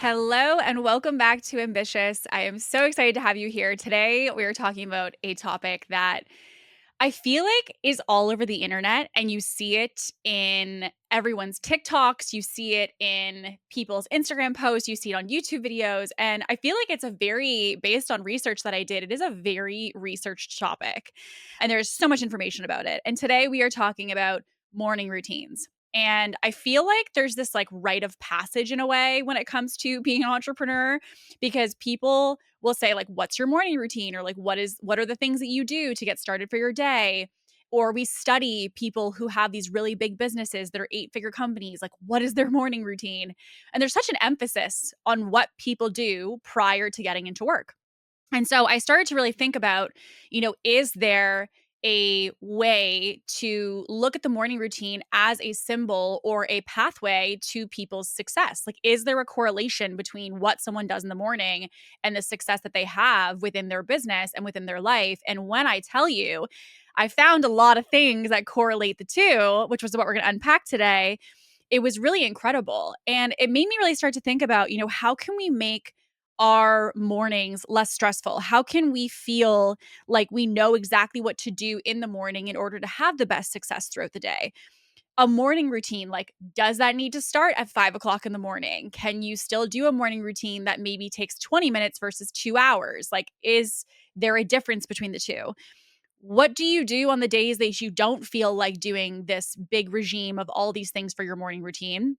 Hello and welcome back to Ambitious. I am so excited to have you here. Today, we are talking about a topic that I feel like is all over the internet, and you see it in everyone's TikToks, you see it in people's Instagram posts, you see it on YouTube videos. And I feel like it's based on research that I did, it is a very researched topic. And there's so much information about it. And today, we are talking about morning routines. And I feel like there's this like rite of passage in a way when it comes to being an entrepreneur because people will say like what's your morning routine or like what are the things that you do to get started for your day, or we study people who have these really big businesses that are eight-figure companies, like what is their morning routine, and there's such an emphasis on what people do prior to getting into work. And so I started to really think about, is there a way to look at the morning routine as a symbol or a pathway to people's success? Like, is there a correlation between what someone does in the morning and the success that they have within their business and within their life? And when I tell you, I found a lot of things that correlate the two, which was what we're going to unpack today. It was really incredible. And it made me really start to think about, how can we make our mornings less stressful? How can we feel like we know exactly what to do in the morning in order to have the best success throughout the day? A morning routine, like, does that need to start at 5 o'clock in the morning? Can you still do a morning routine that maybe takes 20 minutes versus 2 hours? Like, is there a difference between the two? What do you do on the days that you don't feel like doing this big regime of all these things for your morning routine?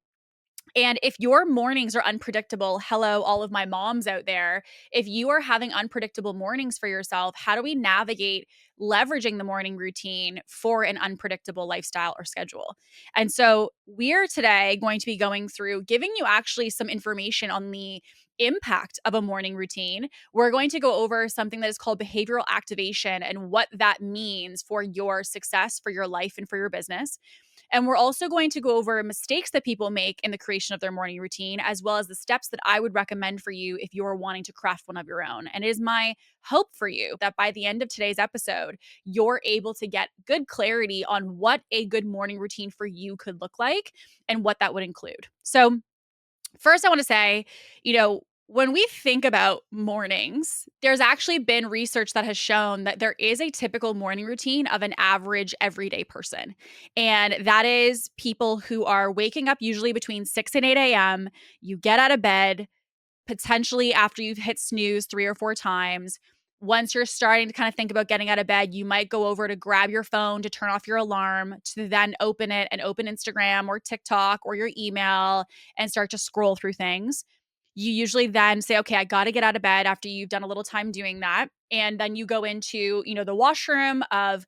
And if your mornings are unpredictable, hello, all of my moms out there, if you are having unpredictable mornings for yourself, how do we navigate leveraging the morning routine for an unpredictable lifestyle or schedule? And so we're today going to be going through giving you actually some information on the impact of a morning routine. We're going to go over something that is called behavioral activation and what that means for your success, for your life, and for your business. And we're also going to go over mistakes that people make in the creation of their morning routine, as well as the steps that I would recommend for you if you're wanting to craft one of your own. And it is my hope for you that by the end of today's episode, you're able to get good clarity on what a good morning routine for you could look like and what that would include. So, first, I want to say, when we think about mornings, there's actually been research that has shown that there is a typical morning routine of an average everyday person. And that is people who are waking up usually between 6 and 8 a.m. You get out of bed, potentially after you've hit snooze 3 or 4 times. Once you're starting to kind of think about getting out of bed, you might go over to grab your phone to turn off your alarm, to then open it and open Instagram or TikTok or your email and start to scroll through things. You usually then say, okay, I got to get out of bed after you've done a little time doing that. And then you go into, the washroom of,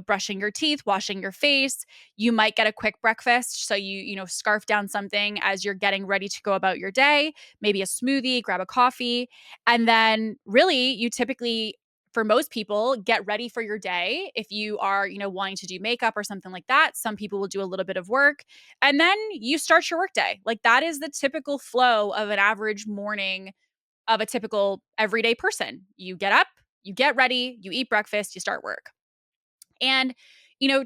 brushing your teeth, washing your face. You might get a quick breakfast. So you scarf down something as you're getting ready to go about your day, maybe a smoothie, grab a coffee. And then really you typically, for most people, get ready for your day. If you are, wanting to do makeup or something like that, some people will do a little bit of work and then you start your workday. Like that is the typical flow of an average morning of a typical everyday person. You get up, you get ready, you eat breakfast, you start work. And,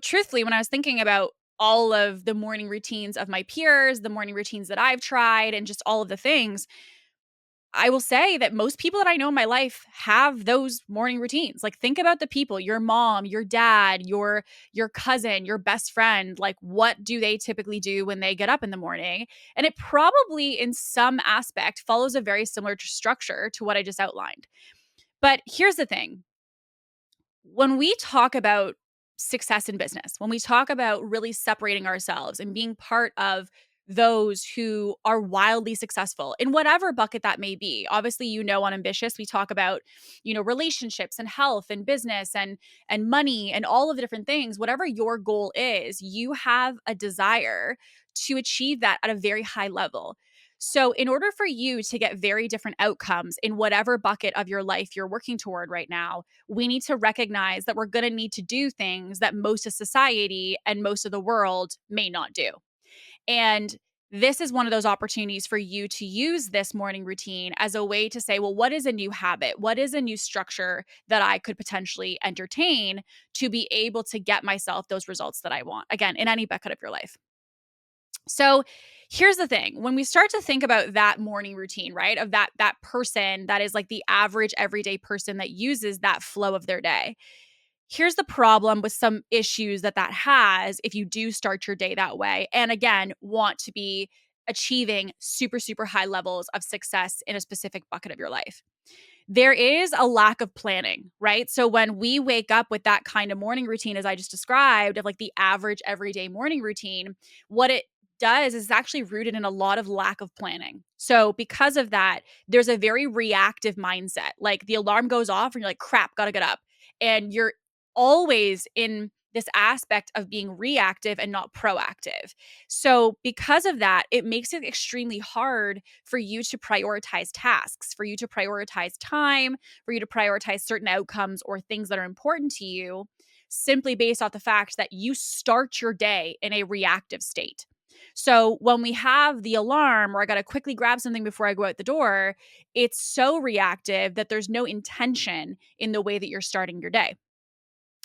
truthfully, when I was thinking about all of the morning routines of my peers, the morning routines that I've tried, and just all of the things, I will say that most people that I know in my life have those morning routines. Like think about the people, your mom, your dad, your cousin, your best friend, like what do they typically do when they get up in the morning? And it probably in some aspect follows a very similar structure to what I just outlined. But here's the thing. When we talk about success in business, when we talk about really separating ourselves and being part of those who are wildly successful in whatever bucket that may be. Obviously, on Ambitious, we talk about, relationships and health and business and money and all of the different things. Whatever your goal is, you have a desire to achieve that at a very high level. So, in order for you to get very different outcomes in whatever bucket of your life you're working toward right now, we need to recognize that we're going to need to do things that most of society and most of the world may not do. And this is one of those opportunities for you to use this morning routine as a way to say, well, what is a new habit? What is a new structure that I could potentially entertain to be able to get myself those results that I want? Again, in any bucket of your life. So here's the thing. When we start to think about that morning routine, right? Of that person that is like the average everyday person that uses that flow of their day. Here's the problem with some issues that has if you do start your day that way. And again, want to be achieving super, super high levels of success in a specific bucket of your life. There is a lack of planning, right? So when we wake up with that kind of morning routine, as I just described, of like the average everyday morning routine, what it does is actually rooted in a lot of lack of planning. So because of that, there's a very reactive mindset. Like the alarm goes off and you're like, crap, gotta get up. And you're always in this aspect of being reactive and not proactive. So, because of that, it makes it extremely hard for you to prioritize tasks, for you to prioritize time, for you to prioritize certain outcomes or things that are important to you, simply based off the fact that you start your day in a reactive state. So, when we have the alarm or I got to quickly grab something before I go out the door, it's so reactive that there's no intention in the way that you're starting your day.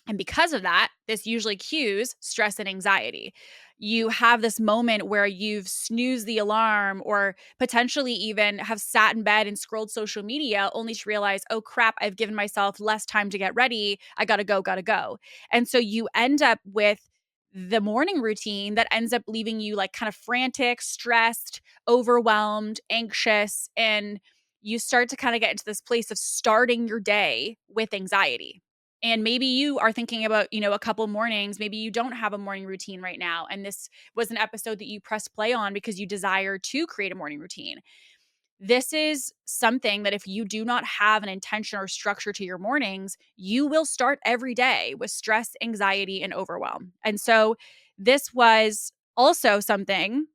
And because of that, this usually cues stress and anxiety. You have this moment where you've snoozed the alarm or potentially even have sat in bed and scrolled social media only to realize, oh crap, I've given myself less time to get ready. I gotta go, gotta go. And so you end up with the morning routine that ends up leaving you like kind of frantic, stressed, overwhelmed, anxious, and you start to kind of get into this place of starting your day with anxiety. And maybe you are thinking about, a couple mornings, maybe you don't have a morning routine right now. And this was an episode that you press play on because you desire to create a morning routine. This is something that if you do not have an intention or structure to your mornings, you will start every day with stress, anxiety, and overwhelm. And so this was also something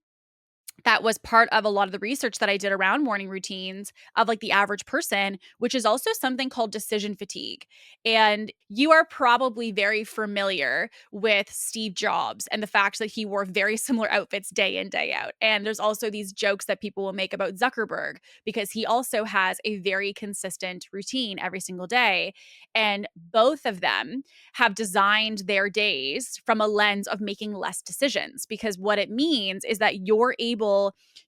that was part of a lot of the research that I did around morning routines of like the average person, which is also something called decision fatigue. And you are probably very familiar with Steve Jobs and the fact that he wore very similar outfits day in, day out. And there's also these jokes that people will make about Zuckerberg because he also has a very consistent routine every single day. And both of them have designed their days from a lens of making less decisions because what it means is that you're able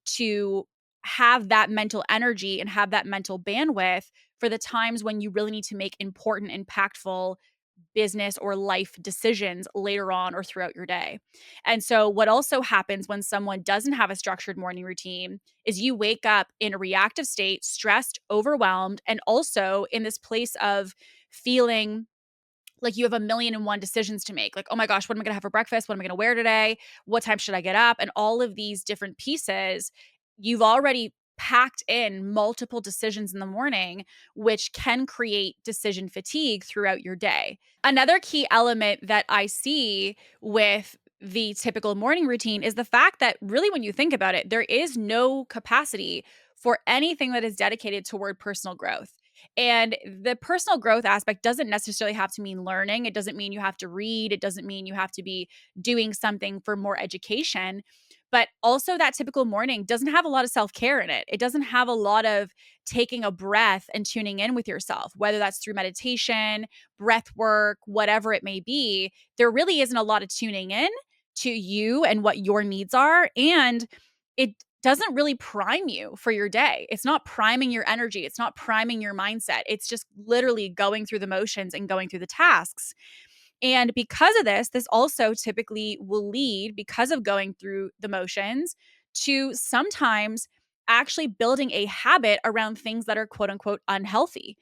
to have that mental energy and have that mental bandwidth for the times when you really need to make important, impactful business or life decisions later on or throughout your day. And so, what also happens when someone doesn't have a structured morning routine is you wake up in a reactive state, stressed, overwhelmed, and also in this place of feeling like you have a million and one decisions to make. Like, oh my gosh, what am I going to have for breakfast? What am I going to wear today? What time should I get up? And all of these different pieces, you've already packed in multiple decisions in the morning, which can create decision fatigue throughout your day. Another key element that I see with the typical morning routine is the fact that really, when you think about it, there is no capacity for anything that is dedicated toward personal growth. And the personal growth aspect doesn't necessarily have to mean learning. It doesn't mean you have to read. It doesn't mean you have to be doing something for more education. But also, that typical morning doesn't have a lot of self care in it. It doesn't have a lot of taking a breath and tuning in with yourself, whether that's through meditation, breath work, whatever it may be. There really isn't a lot of tuning in to you and what your needs are. And it doesn't really prime you for your day. It's not priming your energy. It's not priming your mindset. It's just literally going through the motions and going through the tasks. And because of this, this also typically will lead, because of going through the motions, to sometimes actually building a habit around things that are quote unquote unhealthy.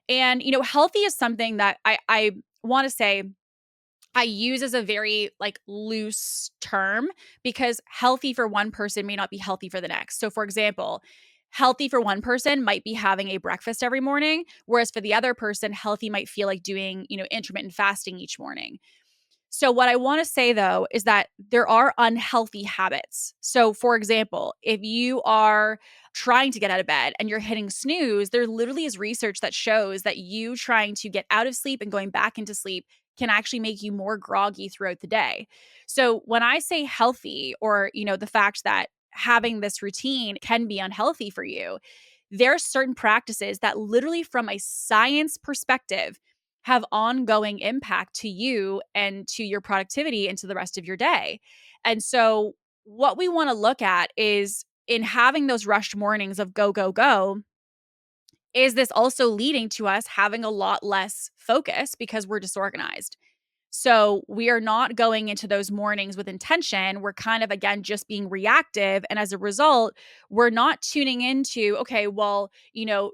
And, healthy is something that I want to say I use as a very like loose term because healthy for one person may not be healthy for the next. So for example, healthy for one person might be having a breakfast every morning, whereas for the other person, healthy might feel like doing, intermittent fasting each morning. So, what I want to say though is that there are unhealthy habits. So, for example, if you are trying to get out of bed and you're hitting snooze, there literally is research that shows that you trying to get out of sleep and going back into sleep can actually make you more groggy throughout the day. So, when I say healthy or, the fact that having this routine can be unhealthy for you, there are certain practices that literally from a science perspective have ongoing impact to you and to your productivity and to the rest of your day. And so what we want to look at is in having those rushed mornings of go, go, go, is this also leading to us having a lot less focus because we're disorganized? So we are not going into those mornings with intention. We're kind of, again, just being reactive. And as a result, we're not tuning into, okay, well,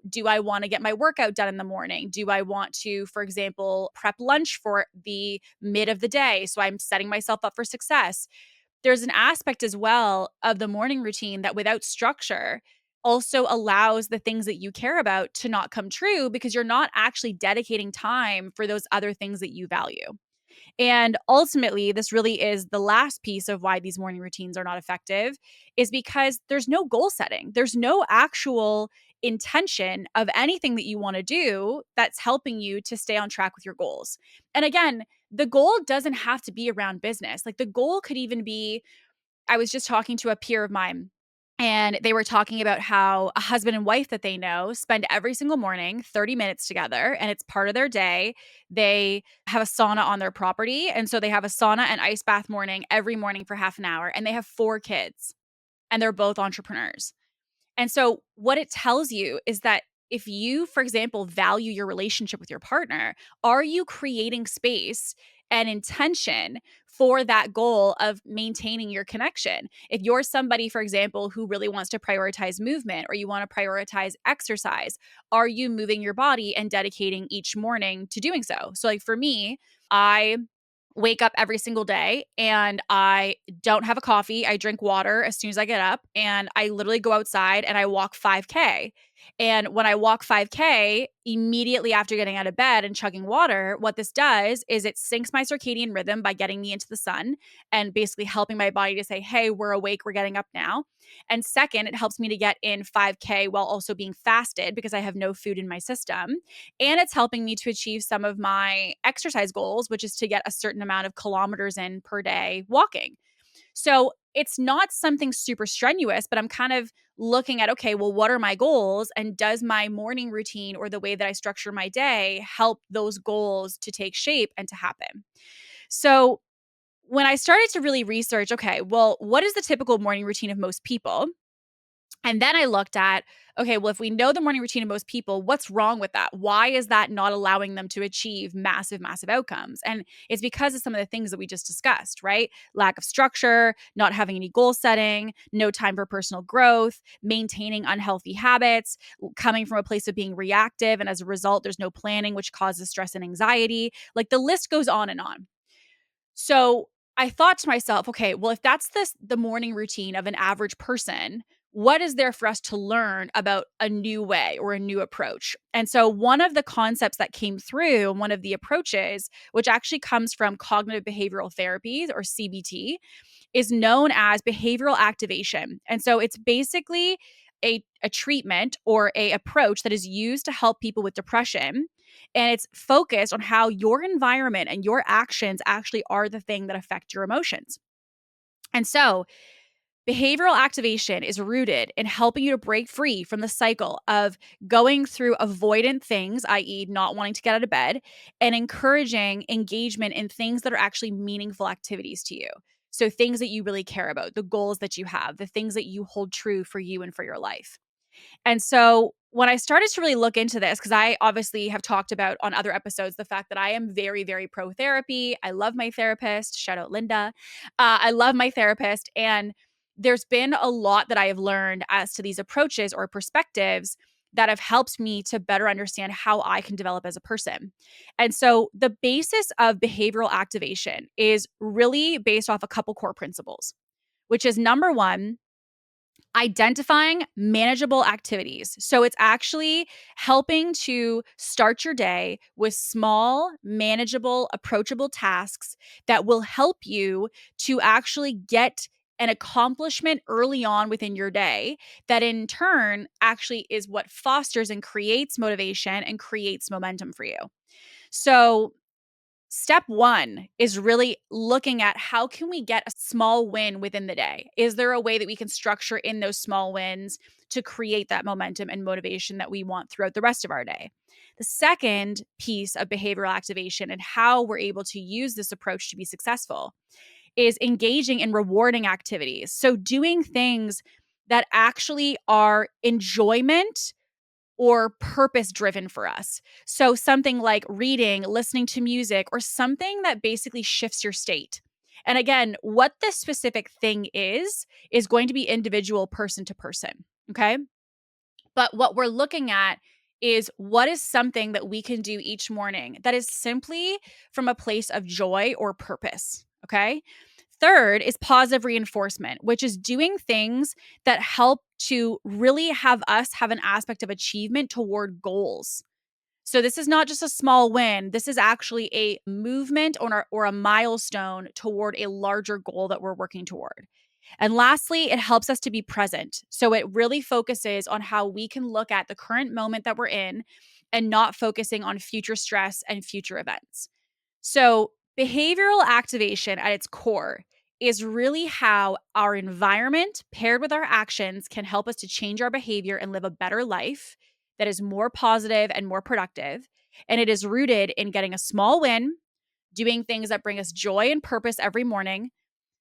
do I want to get my workout done in the morning? Do I want to, for example, prep lunch for the mid of the day? So I'm setting myself up for success. There's an aspect as well of the morning routine that without structure also allows the things that you care about to not come true because you're not actually dedicating time for those other things that you value. And ultimately, this really is the last piece of why these morning routines are not effective is because there's no goal setting. There's no actual intention of anything that you want to do that's helping you to stay on track with your goals. And again, the goal doesn't have to be around business. Like the goal could even be, I was just talking to a peer of mine and they were talking about how a husband and wife that they know spend every single morning 30 minutes together and it's part of their day. They have a sauna on their property. And so they have a sauna and ice bath morning every morning for half an hour. And they have 4 kids and they're both entrepreneurs. And so, what it tells you is that if you, for example, value your relationship with your partner, are you creating space and intention for that goal of maintaining your connection? If you're somebody, for example, who really wants to prioritize movement or you want to prioritize exercise, are you moving your body and dedicating each morning to doing so? So, like for me, I wake up every single day and I don't have a coffee. I drink water as soon as I get up and I literally go outside and I walk 5K. And when I walk 5K, immediately after getting out of bed and chugging water, what this does is it syncs my circadian rhythm by getting me into the sun and basically helping my body to say, hey, we're awake, we're getting up now. And second, it helps me to get in 5K while also being fasted because I have no food in my system. And it's helping me to achieve some of my exercise goals, which is to get a certain amount of kilometers in per day walking. So it's not something super strenuous, but I'm kind of looking at, okay, well, what are my goals? And does my morning routine or the way that I structure my day help those goals to take shape and to happen? So when I started to really research, okay, well, what is the typical morning routine of most people? And then I looked at, okay, well, if we know the morning routine of most people, what's wrong with that? Why is that not allowing them to achieve massive, massive outcomes? And it's because of some of the things that we just discussed, right? Lack of structure, not having any goal setting, no time for personal growth, maintaining unhealthy habits, coming from a place of being reactive. And as a result, there's no planning, which causes stress and anxiety. Like the list goes on and on. So I thought to myself, okay, well, if that's the morning routine of an average person, what is there for us to learn about a new way or a new approach? And so one of the concepts that came through, one of the approaches, which actually comes from cognitive behavioral therapy or CBT, is known as behavioral activation. And so it's basically a treatment or a approach that is used to help people with depression. And it's focused on how your environment and your actions actually are the thing that affect your emotions. And so behavioral activation is rooted in helping you to break free from the cycle of going through avoidant things, i.e., not wanting to get out of bed, and encouraging engagement in things that are actually meaningful activities to you. So, things that you really care about, the goals that you have, the things that you hold true for you and for your life. And so when I started to really look into this, because I obviously have talked about on other episodes the fact that I am very, very pro therapy. I love my therapist. Shout out Linda. I love my therapist. And there's been a lot that I have learned as to these approaches or perspectives that have helped me to better understand how I can develop as a person. And so the basis of behavioral activation is really based off a couple core principles, which is number one, identifying manageable activities. So it's actually helping to start your day with small, manageable, approachable tasks that will help you to actually get an accomplishment early on within your day that in turn actually is what fosters and creates motivation and creates momentum for you. So step one is really looking at how can we get a small win within the day? Is there a way that we can structure in those small wins to create that momentum and motivation that we want throughout the rest of our day? The second piece of behavioral activation and how we're able to use this approach to be successful is engaging in rewarding activities. So doing things that actually are enjoyment or purpose driven for us. So something like reading, listening to music, or something that basically shifts your state. And again, what this specific thing is going to be individual person to person. Okay. But what we're looking at is what is something that we can do each morning that is simply from a place of joy or purpose. Okay. Third is positive reinforcement, which is doing things that help to really have us have an aspect of achievement toward goals. So this is not just a small win. This is actually a movement or a milestone toward a larger goal that we're working toward. And lastly, it helps us to be present. So it really focuses on how we can look at the current moment that we're in and not focusing on future stress and future events. So, behavioral activation at its core is really how our environment paired with our actions can help us to change our behavior and live a better life that is more positive and more productive. And it is rooted in getting a small win, doing things that bring us joy and purpose every morning,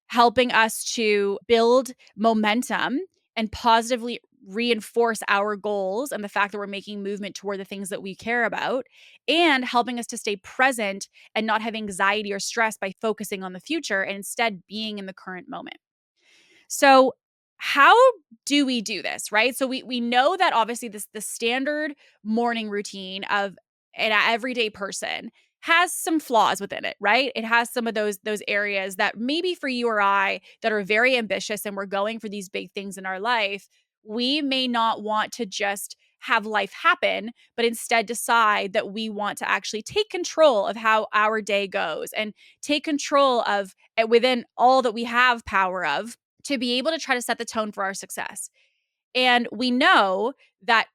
helping us to build momentum and positively reinforce our goals and the fact that we're making movement toward the things that we care about, and helping us to stay present and not have anxiety or stress by focusing on the future and instead being in the current moment. So, how do we do this, right? So we know that obviously this the standard morning routine of an everyday person has some flaws within it, right? It has some of those areas that maybe for you or I that are very ambitious and we're going for these big things in our life, we may not want to just have life happen, but instead decide that we want to actually take control of how our day goes and take control of within all that we have power of to be able to try to set the tone for our success. And we know that,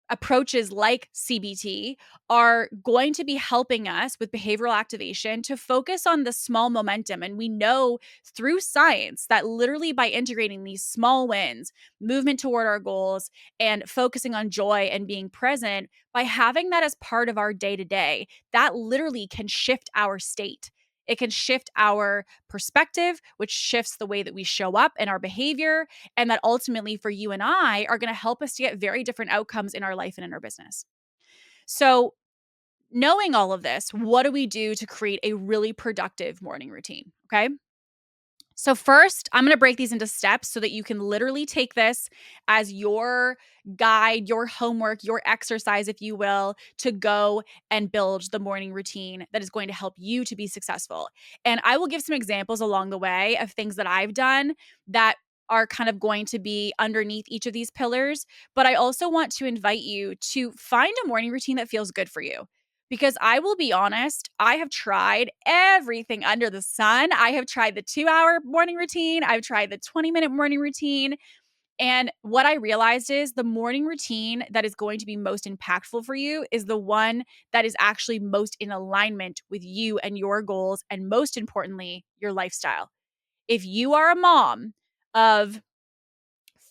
approaches like CBT are going to be helping us with behavioral activation to focus on the small momentum. And we know through science that literally by integrating these small wins, movement toward our goals, and focusing on joy and being present, by having that as part of our day to day, that literally can shift our state. It can shift our perspective, which shifts the way that we show up and our behavior, and that ultimately for you and I are going to help us to get very different outcomes in our life and in our business. So, knowing all of this, what do we do to create a really productive morning routine? Okay. So, first, I'm going to break these into steps so that you can literally take this as your guide, your homework, your exercise, if you will, to go and build the morning routine that is going to help you to be successful. And I will give some examples along the way of things that I've done that are kind of going to be underneath each of these pillars. But I also want to invite you to find a morning routine that feels good for you. Because I will be honest, I have tried everything under the sun. I have tried the 2-hour morning routine, I've tried the 20-minute morning routine. And what I realized is the morning routine that is going to be most impactful for you is the one that is actually most in alignment with you and your goals, and most importantly, your lifestyle. If you are a mom of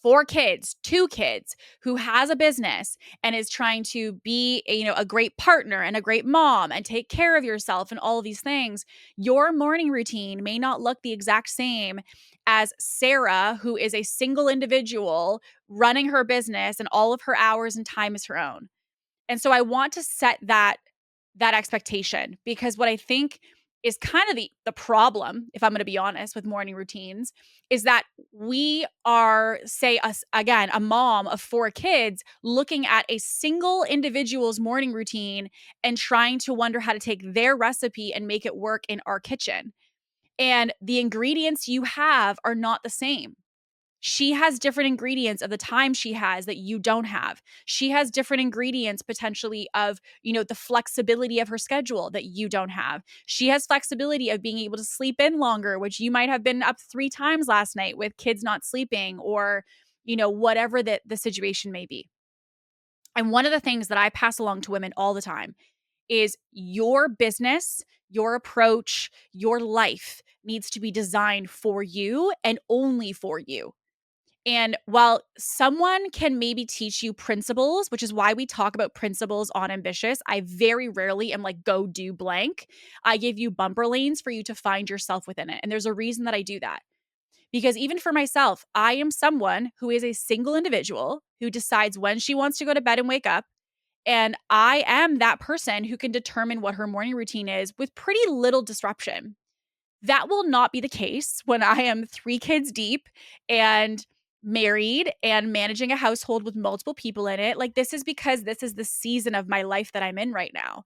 4 kids, 2 kids, who has a business and is trying to be a great partner and a great mom and take care of yourself and all of these things, your morning routine may not look the exact same as Sarah, who is a single individual running her business and all of her hours and time is her own. And so I want to set that expectation, because what I think is kind of the problem, if I'm going to be honest, with morning routines is that we are, say, us again, a mom of 4 kids looking at a single individual's morning routine and trying to wonder how to take their recipe and make it work in our kitchen. And the ingredients you have are not the same. She has different ingredients of the time she has that you don't have. She has different ingredients potentially of, the flexibility of her schedule that you don't have. She has flexibility of being able to sleep in longer, which you might have been up 3 times last night with kids not sleeping, or, whatever the situation may be. And one of the things that I pass along to women all the time is your business, your approach, your life needs to be designed for you and only for you. And while someone can maybe teach you principles, which is why we talk about principles on Ambitious, I very rarely am like, go do blank. I give you bumper lanes for you to find yourself within it. And there's a reason that I do that. Because even for myself, I am someone who is a single individual who decides when she wants to go to bed and wake up. And I am that person who can determine what her morning routine is with pretty little disruption. That will not be the case when I am 3 kids deep and married and managing a household with multiple people in it. Like, this is because this is the season of my life that I'm in right now.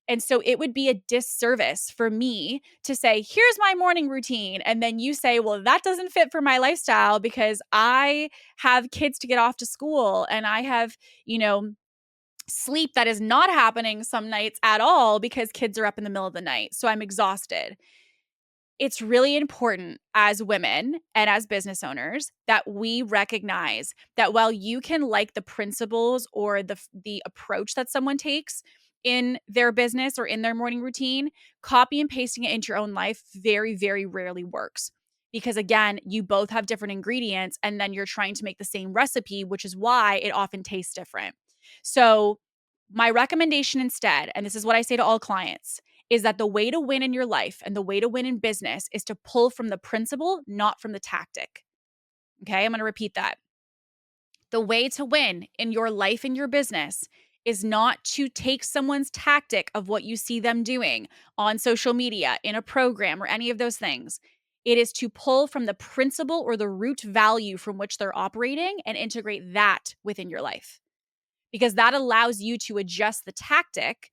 And so it would be a disservice for me to say, here's my morning routine. And then you say, well, that doesn't fit for my lifestyle because I have kids to get off to school and I have, sleep that is not happening some nights at all because kids are up in the middle of the night. So I'm exhausted. It's really important as women and as business owners that we recognize that while you can like the principles or the approach that someone takes in their business or in their morning routine, copy and pasting it into your own life very, very rarely works. Because again, you both have different ingredients and then you're trying to make the same recipe, which is why it often tastes different. So, my recommendation instead, and this is what I say to all clients, is that the way to win in your life and the way to win in business is to pull from the principle, not from the tactic. Okay, I'm going to repeat that. The way to win in your life and your business is not to take someone's tactic of what you see them doing on social media, in a program, or any of those things. It is to pull from the principle or the root value from which they're operating and integrate that within your life, because that allows you to adjust the tactic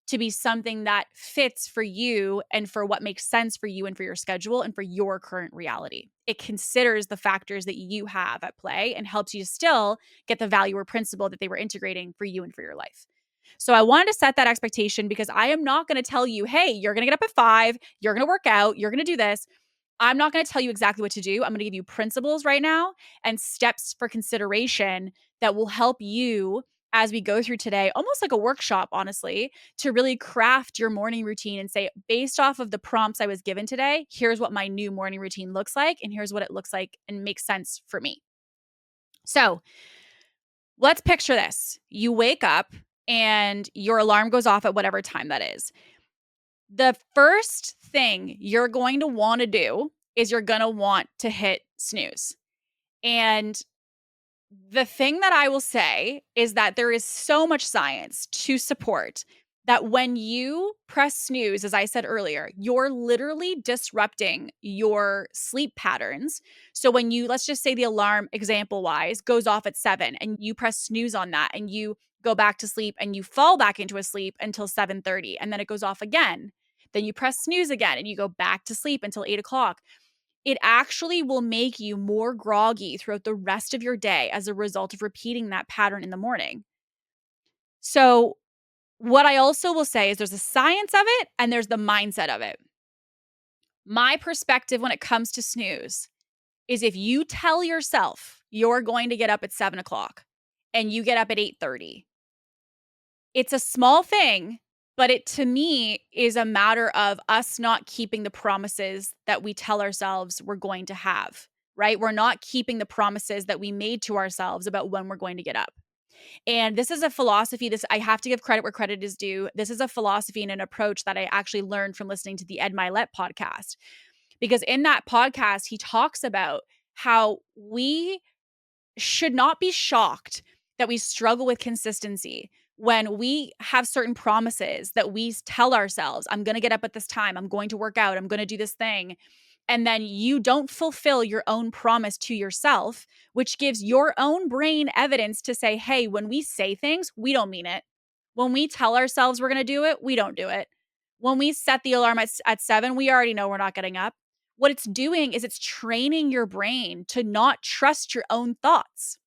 to be something that fits for you and for what makes sense for you and for your schedule and for your current reality. It considers the factors that you have at play and helps you still get the value or principle that they were integrating for you and for your life. So I wanted to set that expectation because I am not going to tell you, hey, you're going to get up at 5, you're going to work out, you're going to do this. I'm not going to tell you exactly what to do. I'm going to give you principles right now and steps for consideration that will help you as we go through today, almost like a workshop, honestly, to really craft your morning routine and say, based off of the prompts I was given today, here's what my new morning routine looks like, and here's what it looks like and makes sense for me. So let's picture this. You wake up and your alarm goes off at whatever time that is. The first thing you're going to want to do is you're going to want to hit snooze. And the thing that I will say is that there is so much science to support that when you press snooze, as I said earlier, you're literally disrupting your sleep patterns. So when you, let's just say the alarm, example wise, goes off at 7 and you press snooze on that and you go back to sleep and you fall back into a sleep until 7:30 and then it goes off again. Then you press snooze again and you go back to sleep until 8 o'clock. It actually will make you more groggy throughout the rest of your day as a result of repeating that pattern in the morning. So, what I also will say is there's a science of it and there's the mindset of it. My perspective when it comes to snooze is if you tell yourself you're going to get up at 7 o'clock and you get up at 8:30, it's a small thing, but it to me is a matter of us not keeping the promises that we tell ourselves we're going to have, right? We're not keeping the promises that we made to ourselves about when we're going to get up. And this is a philosophy, this I have to give credit where credit is due. This is a philosophy and an approach that I actually learned from listening to the Ed Milet podcast. Because in that podcast, he talks about how we should not be shocked that we struggle with consistency when we have certain promises that we tell ourselves, I'm going to get up at this time, I'm going to work out, I'm going to do this thing. And then you don't fulfill your own promise to yourself, which gives your own brain evidence to say, hey, when we say things, we don't mean it. When we tell ourselves we're going to do it, we don't do it. When we set the alarm at 7, we already know we're not getting up. What it's doing is it's training your brain to not trust your own thoughts.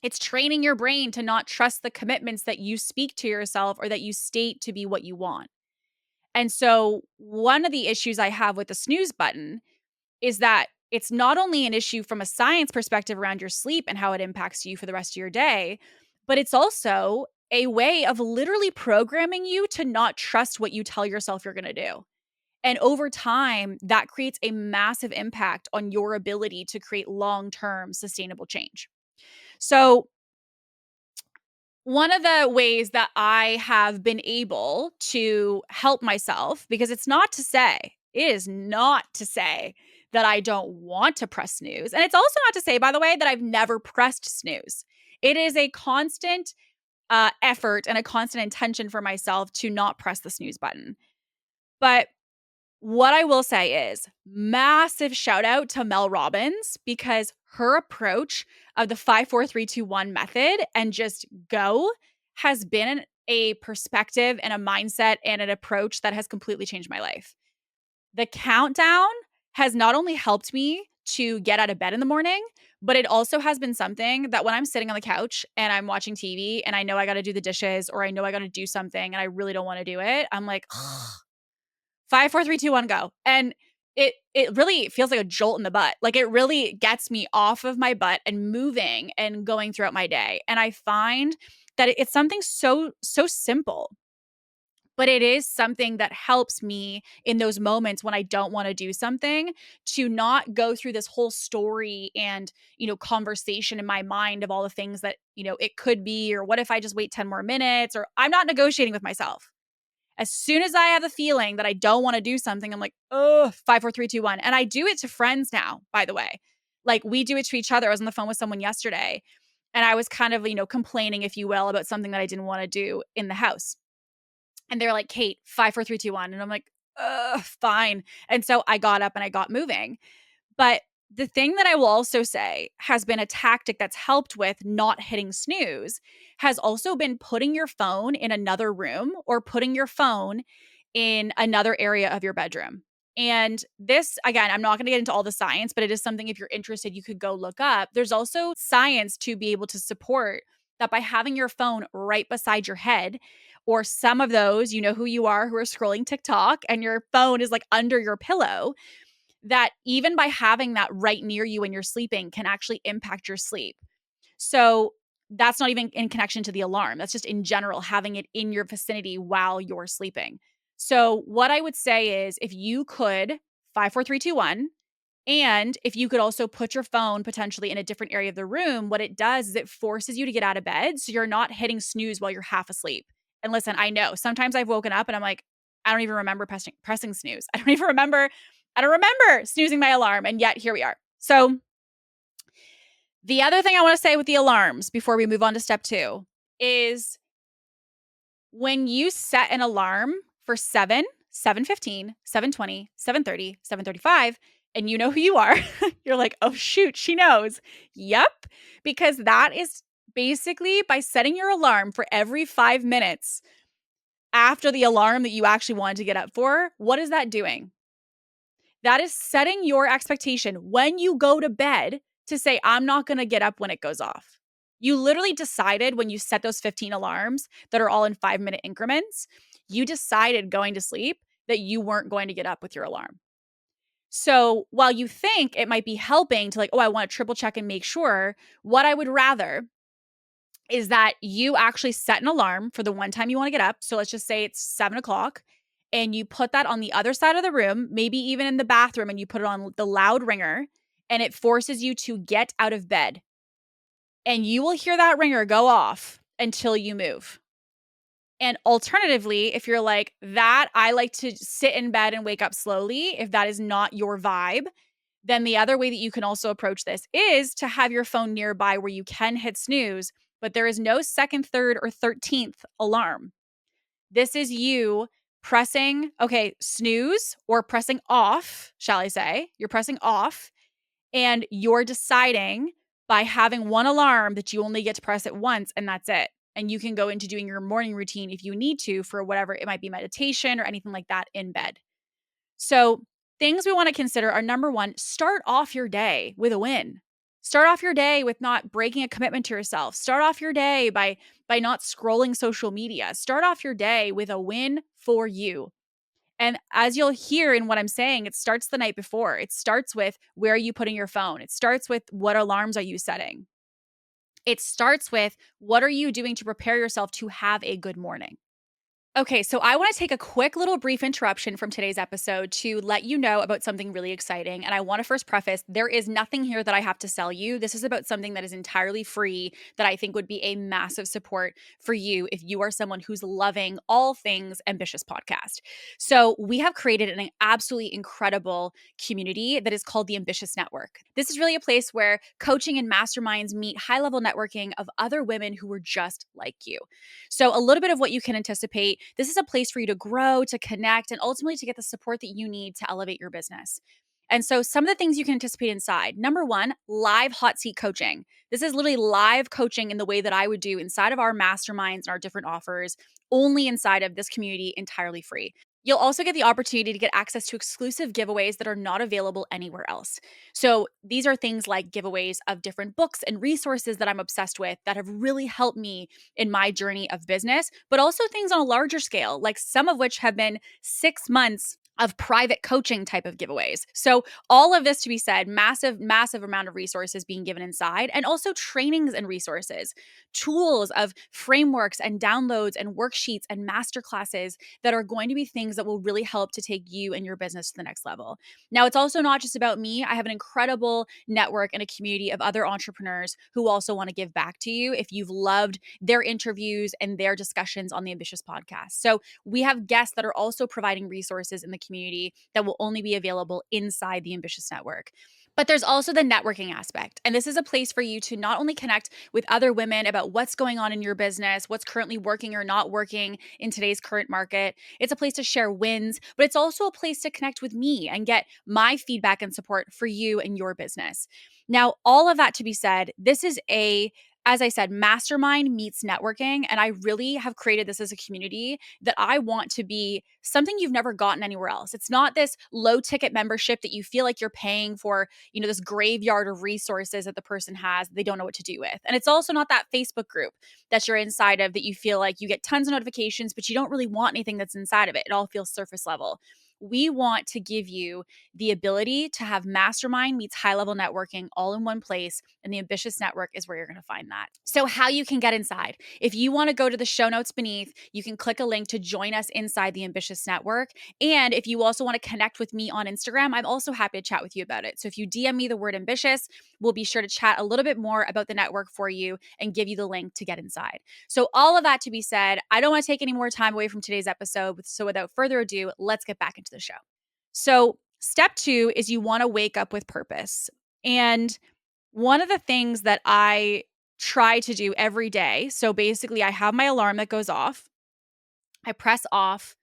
It's training your brain to not trust the commitments that you speak to yourself or that you state to be what you want. And so one of the issues I have with the snooze button is that it's not only an issue from a science perspective around your sleep and how it impacts you for the rest of your day, but it's also a way of literally programming you to not trust what you tell yourself you're going to do. And over time, that creates a massive impact on your ability to create long-term sustainable change. So, one of the ways that I have been able to help myself, because it is not to say that I don't want to press snooze. And it's also not to say, by the way, that I've never pressed snooze. It is a constant effort and a constant intention for myself to not press the snooze button. But what I will say is massive shout out to Mel Robbins, because her approach of the 5 4 3 2 1 method and just go has been a perspective and a mindset and an approach that has completely changed my life. The countdown has not only helped me to get out of bed in the morning, but it also has been something that when I'm sitting on the couch and I'm watching TV and I know I got to do the dishes or I know I got to do something and I really don't want to do it, I'm like, 5 4 3 2 1 go. And it really feels like a jolt in the butt. Like, it really gets me off of my butt and moving and going throughout my day. And I find that it's something so simple, but it is something that helps me in those moments when I don't want to do something, to not go through this whole story and, conversation in my mind of all the things that, it could be, or what if I just wait 10 more minutes, or I'm not negotiating with myself. As soon as I have a feeling that I don't want to do something, I'm like, oh, 5 4 3 2 1. And I do it to friends now, by the way. Like, we do it to each other. I was on the phone with someone yesterday and I was kind of, complaining, if you will, about something that I didn't want to do in the house. And they're like, Kate, 5 4 3 2 1. And I'm like, fine. And so I got up and I got moving. But the thing that I will also say has been a tactic that's helped with not hitting snooze has also been putting your phone in another room or putting your phone in another area of your bedroom. And this, again, I'm not going to get into all the science, but it is something, if you're interested, you could go look up. There's also science to be able to support that by having your phone right beside your head, or some of those, you know who you are, who are scrolling TikTok and your phone is like under your pillow, that even by having that right near you when you're sleeping can actually impact your sleep. So that's not even in connection to the alarm. That's just in general, having it in your vicinity while you're sleeping. So what I would say is, if you could 5 4 3 2 1, and if you could also put your phone potentially in a different area of the room, what it does is it forces you to get out of bed. So you're not hitting snooze while you're half asleep. And listen, I know sometimes I've woken up and I'm like, I don't even remember pressing snooze. I don't remember snoozing my alarm. And yet here we are. So the other thing I want to say with the alarms before we move on to step 2 is, when you set an alarm for 7:15, 7:20, 7:30, 7:35, and you know who you are, you're like, oh shoot, she knows. Yep. Because that is basically, by setting your alarm for every 5 minutes after the alarm that you actually wanted to get up for, what is that doing? That is setting your expectation when you go to bed to say, I'm not going to get up when it goes off. You literally decided, when you set those 15 alarms that are all in 5-minute increments, you decided going to sleep that you weren't going to get up with your alarm. So while you think it might be helping to, like, oh, I want to triple check and make sure, what I would rather is that you actually set an alarm for the one time you want to get up. So let's just say it's 7 o'clock, and you put that on the other side of the room, maybe even in the bathroom, and you put it on the loud ringer, and it forces you to get out of bed. And you will hear that ringer go off until you move. And alternatively, if you're like that, I like to sit in bed and wake up slowly, if that is not your vibe, then the other way that you can also approach this is to have your phone nearby where you can hit snooze, but there is no second, third, or 13th alarm. This is you pressing, snooze, or pressing off, shall I say. You're pressing off, and you're deciding by having one alarm that you only get to press it once, and that's it. And you can go into doing your morning routine if you need to, for whatever, it might be meditation or anything like that, in bed. So things we want to consider are, number one, start off your day with a win. Start off your day with not breaking a commitment to yourself. Start off your day by not scrolling social media. Start off your day with a win for you. And as you'll hear in what I'm saying, it starts the night before. It starts with, where are you putting your phone? It starts with, what alarms are you setting? It starts with, what are you doing to prepare yourself to have a good morning? Okay, so I want to take a quick little brief interruption from today's episode to let you know about something really exciting. And I want to first preface there is nothing here that I have to sell you. This is about something that is entirely free that I think would be a massive support for you if you are someone who's loving all things ambitious podcast. So, we have created an absolutely incredible community that is called the Ambitious Network. This is really a place where coaching and masterminds meet high level networking of other women who are just like you. So, a little bit of what you can anticipate, this is a place for you to grow, to connect, and ultimately to get the support that you need to elevate your business. And so, some of the things you can anticipate inside, number one, live hot seat coaching. This is literally live coaching in the way that I would do inside of our masterminds and our different offers, only inside of this community, entirely free. You'll also get the opportunity to get access to exclusive giveaways that are not available anywhere else. So, these are things like giveaways of different books and resources that I'm obsessed with that have really helped me in my journey of business, but also things on a larger scale, like some of which have been 6 months of private coaching type of giveaways. So, all of this to be said, massive, massive amount of resources being given inside, and also trainings and resources, tools of frameworks and downloads and worksheets and masterclasses that are going to be things that will really help to take you and your business to the next level. Now, it's also not just about me. I have an incredible network and a community of other entrepreneurs who also want to give back to you if you've loved their interviews and their discussions on the Ambitious podcast. So we have guests that are also providing resources in the community that will only be available inside the Ambitious Network. But there's also the networking aspect. And this is a place for you to not only connect with other women about what's going on in your business, what's currently working or not working in today's current market. It's a place to share wins, but it's also a place to connect with me and get my feedback and support for you and your business. Now, all of that to be said, this is as I said, mastermind meets networking. And I really have created this as a community that I want to be something you've never gotten anywhere else. It's not this low ticket membership that you feel like you're paying for, this graveyard of resources that the person has, they don't know what to do with. And it's also not that Facebook group that you're inside of that you feel like you get tons of notifications, but you don't really want anything that's inside of it. It all feels surface level. We want to give you the ability to have mastermind meets high level networking all in one place. And the Ambitious Network is where you're going to find that. So, how you can get inside. If you want to go to the show notes beneath, you can click a link to join us inside the Ambitious Network. And if you also want to connect with me on Instagram, I'm also happy to chat with you about it. So, if you DM me the word ambitious, we'll be sure to chat a little bit more about the network for you and give you the link to get inside. So, all of that to be said, I don't want to take any more time away from today's episode. So, without further ado, let's get back into the show. So, step two is you want to wake up with purpose. And one of the things that I try to do every day, so basically, I have my alarm that goes off, I press off,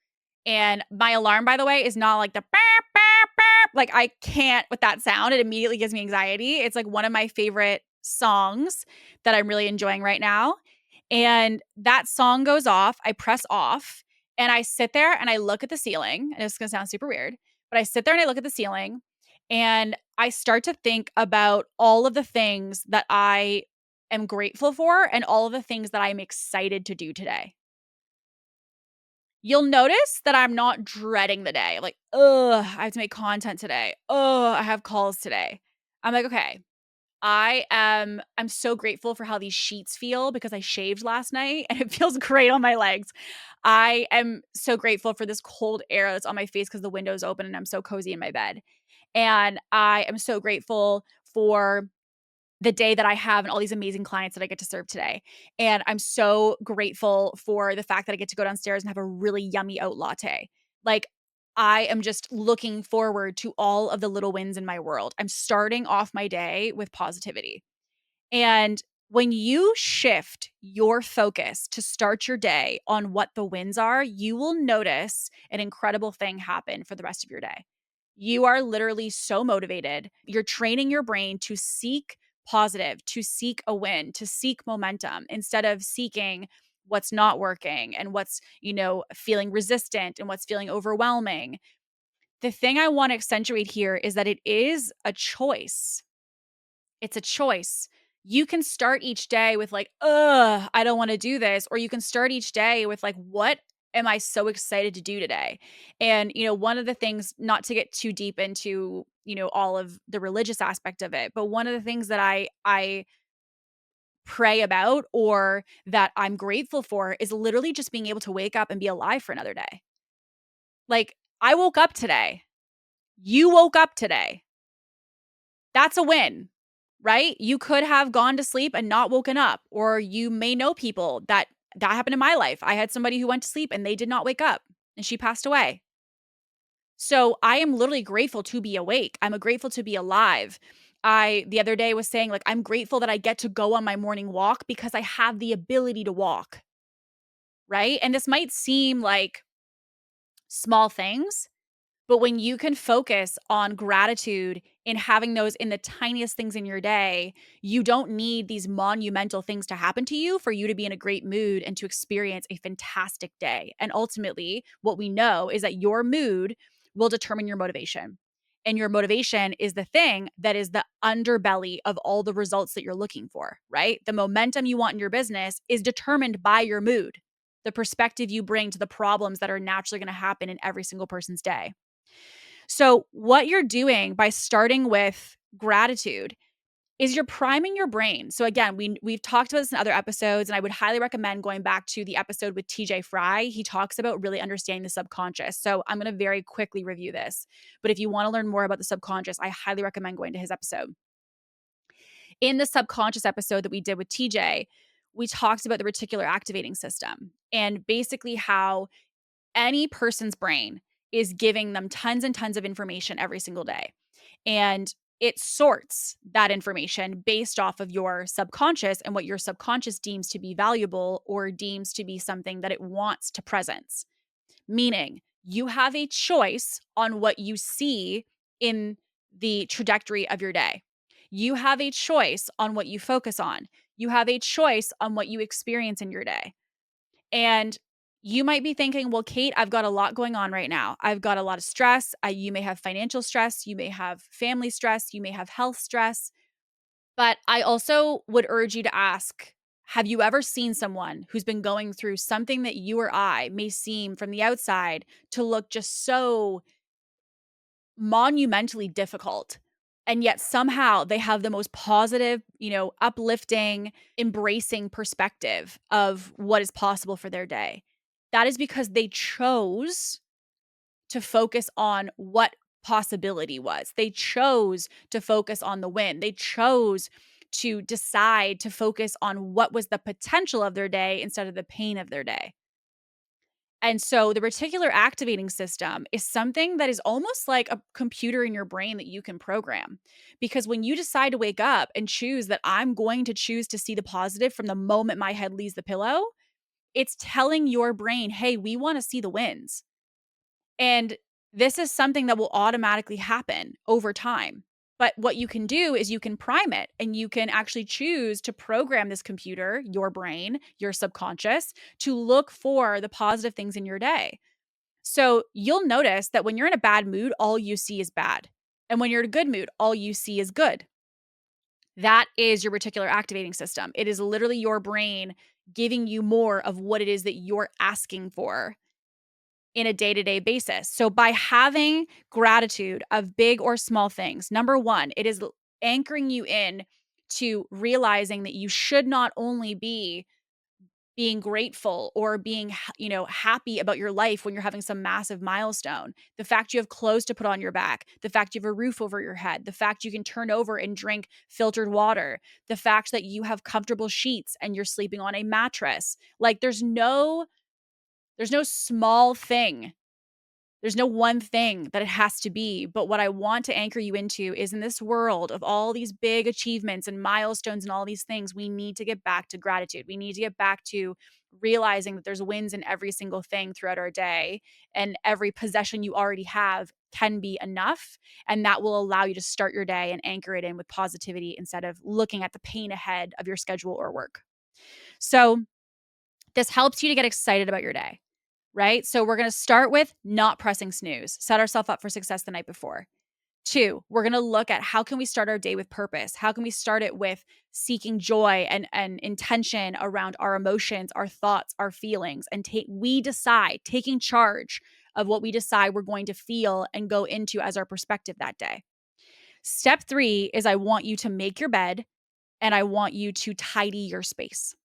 and my alarm, by the way, is not like the beep, beep, beep. Like, I can't with that sound. It immediately gives me anxiety. It's like one of my favorite songs that I'm really enjoying right now. And that song goes off, I press off, and I sit there and I look at the ceiling. And it's gonna sound super weird, but I sit there and I look at the ceiling and I start to think about all of the things that I am grateful for and all of the things that I'm excited to do today. You'll notice that I'm not dreading the day. Like, "Ugh, I have to make content today. Oh, I have calls today." I'm like, "Okay, I'm so grateful for how these sheets feel because I shaved last night and it feels great on my legs. I am so grateful for this cold air that's on my face because the window's open and I'm so cozy in my bed. And I am so grateful for the day that I have and all these amazing clients that I get to serve today. And I'm so grateful for the fact that I get to go downstairs and have a really yummy oat latte. Like, I am just looking forward to all of the little wins in my world. I'm starting off my day with positivity. And when you shift your focus to start your day on what the wins are, you will notice an incredible thing happen for the rest of your day. You are literally so motivated. You're training your brain to seek positive, to seek a win, to seek momentum instead of seeking what's not working and what's, feeling resistant and what's feeling overwhelming. The thing I want to accentuate here is that it is a choice. It's a choice. You can start each day with like, ugh, I don't want to do this. Or you can start each day with like, what am I so excited to do today? And, one of the things, not to get too deep into, all of the religious aspect of it, but one of the things that I pray about or that I'm grateful for is literally just being able to wake up and be alive for another day. Like, I woke up today. You woke up today. That's a win, right? You could have gone to sleep and not woken up, or you may know people that happened in my life. I had somebody who went to sleep and they did not wake up and she passed away. So I am literally grateful to be awake. I'm grateful to be alive. I the other day was saying like I'm grateful that I get to go on my morning walk because I have the ability to walk, right? And this might seem like small things, but when you can focus on gratitude in having those in the tiniest things in your day, you don't need these monumental things to happen to you for you to be in a great mood and to experience a fantastic day. And ultimately, what we know is that your mood will determine your motivation. And your motivation is the thing that is the underbelly of all the results that you're looking for, right? The momentum you want in your business is determined by your mood, the perspective you bring to the problems that are naturally going to happen in every single person's day. So, what you're doing by starting with gratitude is you're priming your brain. So again, we've talked about this in other episodes, and I would highly recommend going back to the episode with TJ Fry. He talks about really understanding the subconscious. So I'm going to very quickly review this. But if you want to learn more about the subconscious, I highly recommend going to his episode. In the subconscious episode that we did with TJ, we talked about the reticular activating system and basically how any person's brain is giving them tons and tons of information every single day. And it sorts that information based off of your subconscious and what your subconscious deems to be valuable or deems to be something that it wants to presence. Meaning, you have a choice on what you see in the trajectory of your day. You have a choice on what you focus on. You have a choice on what you experience in your day. And you might be thinking, well, Kate, I've got a lot going on right now. I've got a lot of stress. You may have financial stress. You may have family stress. You may have health stress. But I also would urge you to ask, have you ever seen someone who's been going through something that you or I may seem from the outside to look just so monumentally difficult? And yet somehow they have the most positive, uplifting, embracing perspective of what is possible for their day. That is because they chose to focus on what possibility was. They chose to focus on the win. They chose to decide to focus on what was the potential of their day instead of the pain of their day. And so the reticular activating system is something that is almost like a computer in your brain that you can program. Because when you decide to wake up and choose that I'm going to choose to see the positive from the moment my head leaves the pillow, it's telling your brain, hey, we want to see the wins. And this is something that will automatically happen over time. But what you can do is you can prime it and you can actually choose to program this computer, your brain, your subconscious, to look for the positive things in your day. So you'll notice that when you're in a bad mood, all you see is bad. And when you're in a good mood, all you see is good. That is your reticular activating system. It is literally your brain giving you more of what it is that you're asking for in a day-to-day basis. So by having gratitude of big or small things, number one, it is anchoring you in to realizing that you should not only be being grateful or being, happy about your life when you're having some massive milestone. The fact you have clothes to put on your back, the fact you have a roof over your head, the fact you can turn over and drink filtered water, the fact that you have comfortable sheets and you're sleeping on a mattress. Like there's no small thing. There's no one thing that it has to be, but what I want to anchor you into is in this world of all these big achievements and milestones and all these things, we need to get back to gratitude. We need to get back to realizing that there's wins in every single thing throughout our day, and every possession you already have can be enough, and that will allow you to start your day and anchor it in with positivity instead of looking at the pain ahead of your schedule or work. So, this helps you to get excited about your day, right? So we're going to start with not pressing snooze, set ourselves up for success the night before. 2, we're going to look at how can we start our day with purpose? How can we start it with seeking joy and intention around our emotions, our thoughts, our feelings, and taking charge of what we decide we're going to feel and go into as our perspective that day. Step 3 is I want you to make your bed and I want you to tidy your space.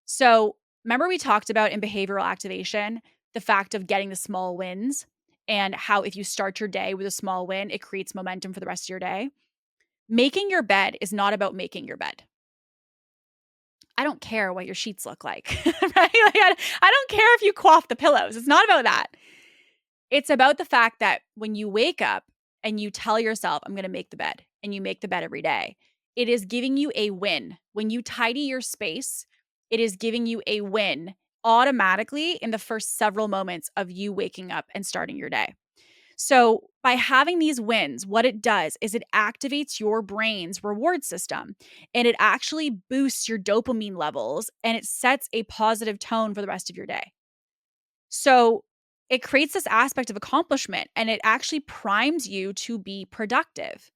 So, remember we talked about in behavioral activation the fact of getting the small wins and how if you start your day with a small win, it creates momentum for the rest of your day. Making your bed is not about making your bed. I don't care what your sheets look like, right? Like, I don't care if you quaff the pillows. It's not about that. It's about the fact that when you wake up and you tell yourself, I'm going to make the bed, and you make the bed every day, it is giving you a win. When you tidy your space, it is giving you a win automatically in the first several moments of you waking up and starting your day. So, by having these wins, what it does is it activates your brain's reward system and it actually boosts your dopamine levels and it sets a positive tone for the rest of your day. So, it creates this aspect of accomplishment and it actually primes you to be productive.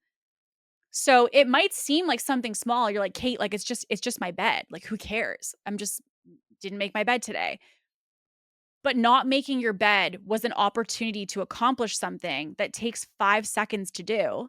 So, it might seem like something small. You're like, "Kate, like it's just my bed. Like who cares? I'm just didn't make my bed today." But not making your bed was an opportunity to accomplish something that takes 5 seconds to do,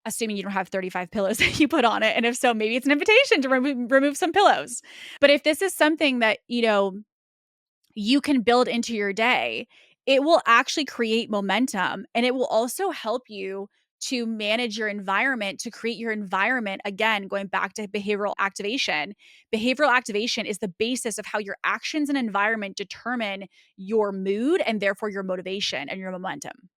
assuming you don't have 35 pillows that you put on it, and if so, maybe it's an invitation to remove some pillows. But if this is something that, you can build into your day, it will actually create momentum, and it will also help you to manage your environment, to create your environment. Again, going back to behavioral activation. Behavioral activation is the basis of how your actions and environment determine your mood and therefore your motivation and your momentum.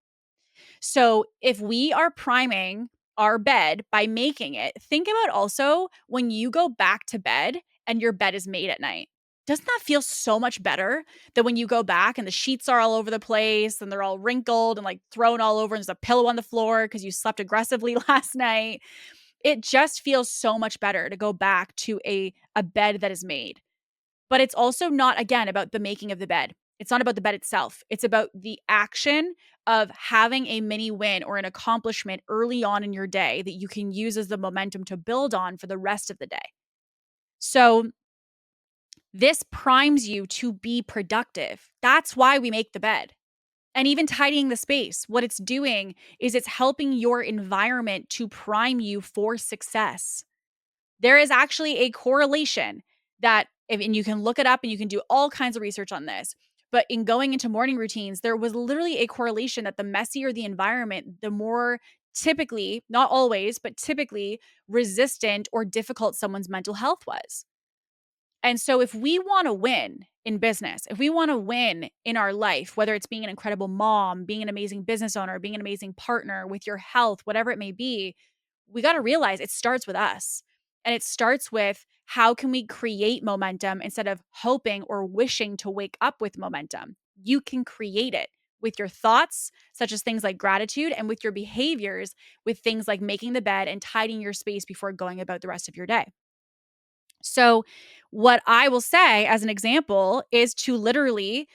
So if we are priming our bed by making it, think about also when you go back to bed and your bed is made at night. Doesn't that feel so much better than when you go back and the sheets are all over the place and they're all wrinkled and like thrown all over and there's a pillow on the floor because you slept aggressively last night? It just feels so much better to go back to a bed that is made. But it's also not, again, about the making of the bed. It's not about the bed itself. It's about the action of having a mini win or an accomplishment early on in your day that you can use as the momentum to build on for the rest of the day. So this primes you to be productive. That's why we make the bed. And even tidying the space, what it's doing is it's helping your environment to prime you for success. There is actually a correlation that, and you can look it up and you can do all kinds of research on this. But in going into morning routines, there was literally a correlation that the messier the environment, the more typically, not always, but typically resistant or difficult someone's mental health was. And so if we want to win in business, if we want to win in our life, whether it's being an incredible mom, being an amazing business owner, being an amazing partner with your health, whatever it may be, we got to realize it starts with us. And it starts with how can we create momentum instead of hoping or wishing to wake up with momentum? You can create it with your thoughts, such as things like gratitude, and with your behaviors, with things like making the bed and tidying your space before going about the rest of your day. So, what I will say as an example is to literally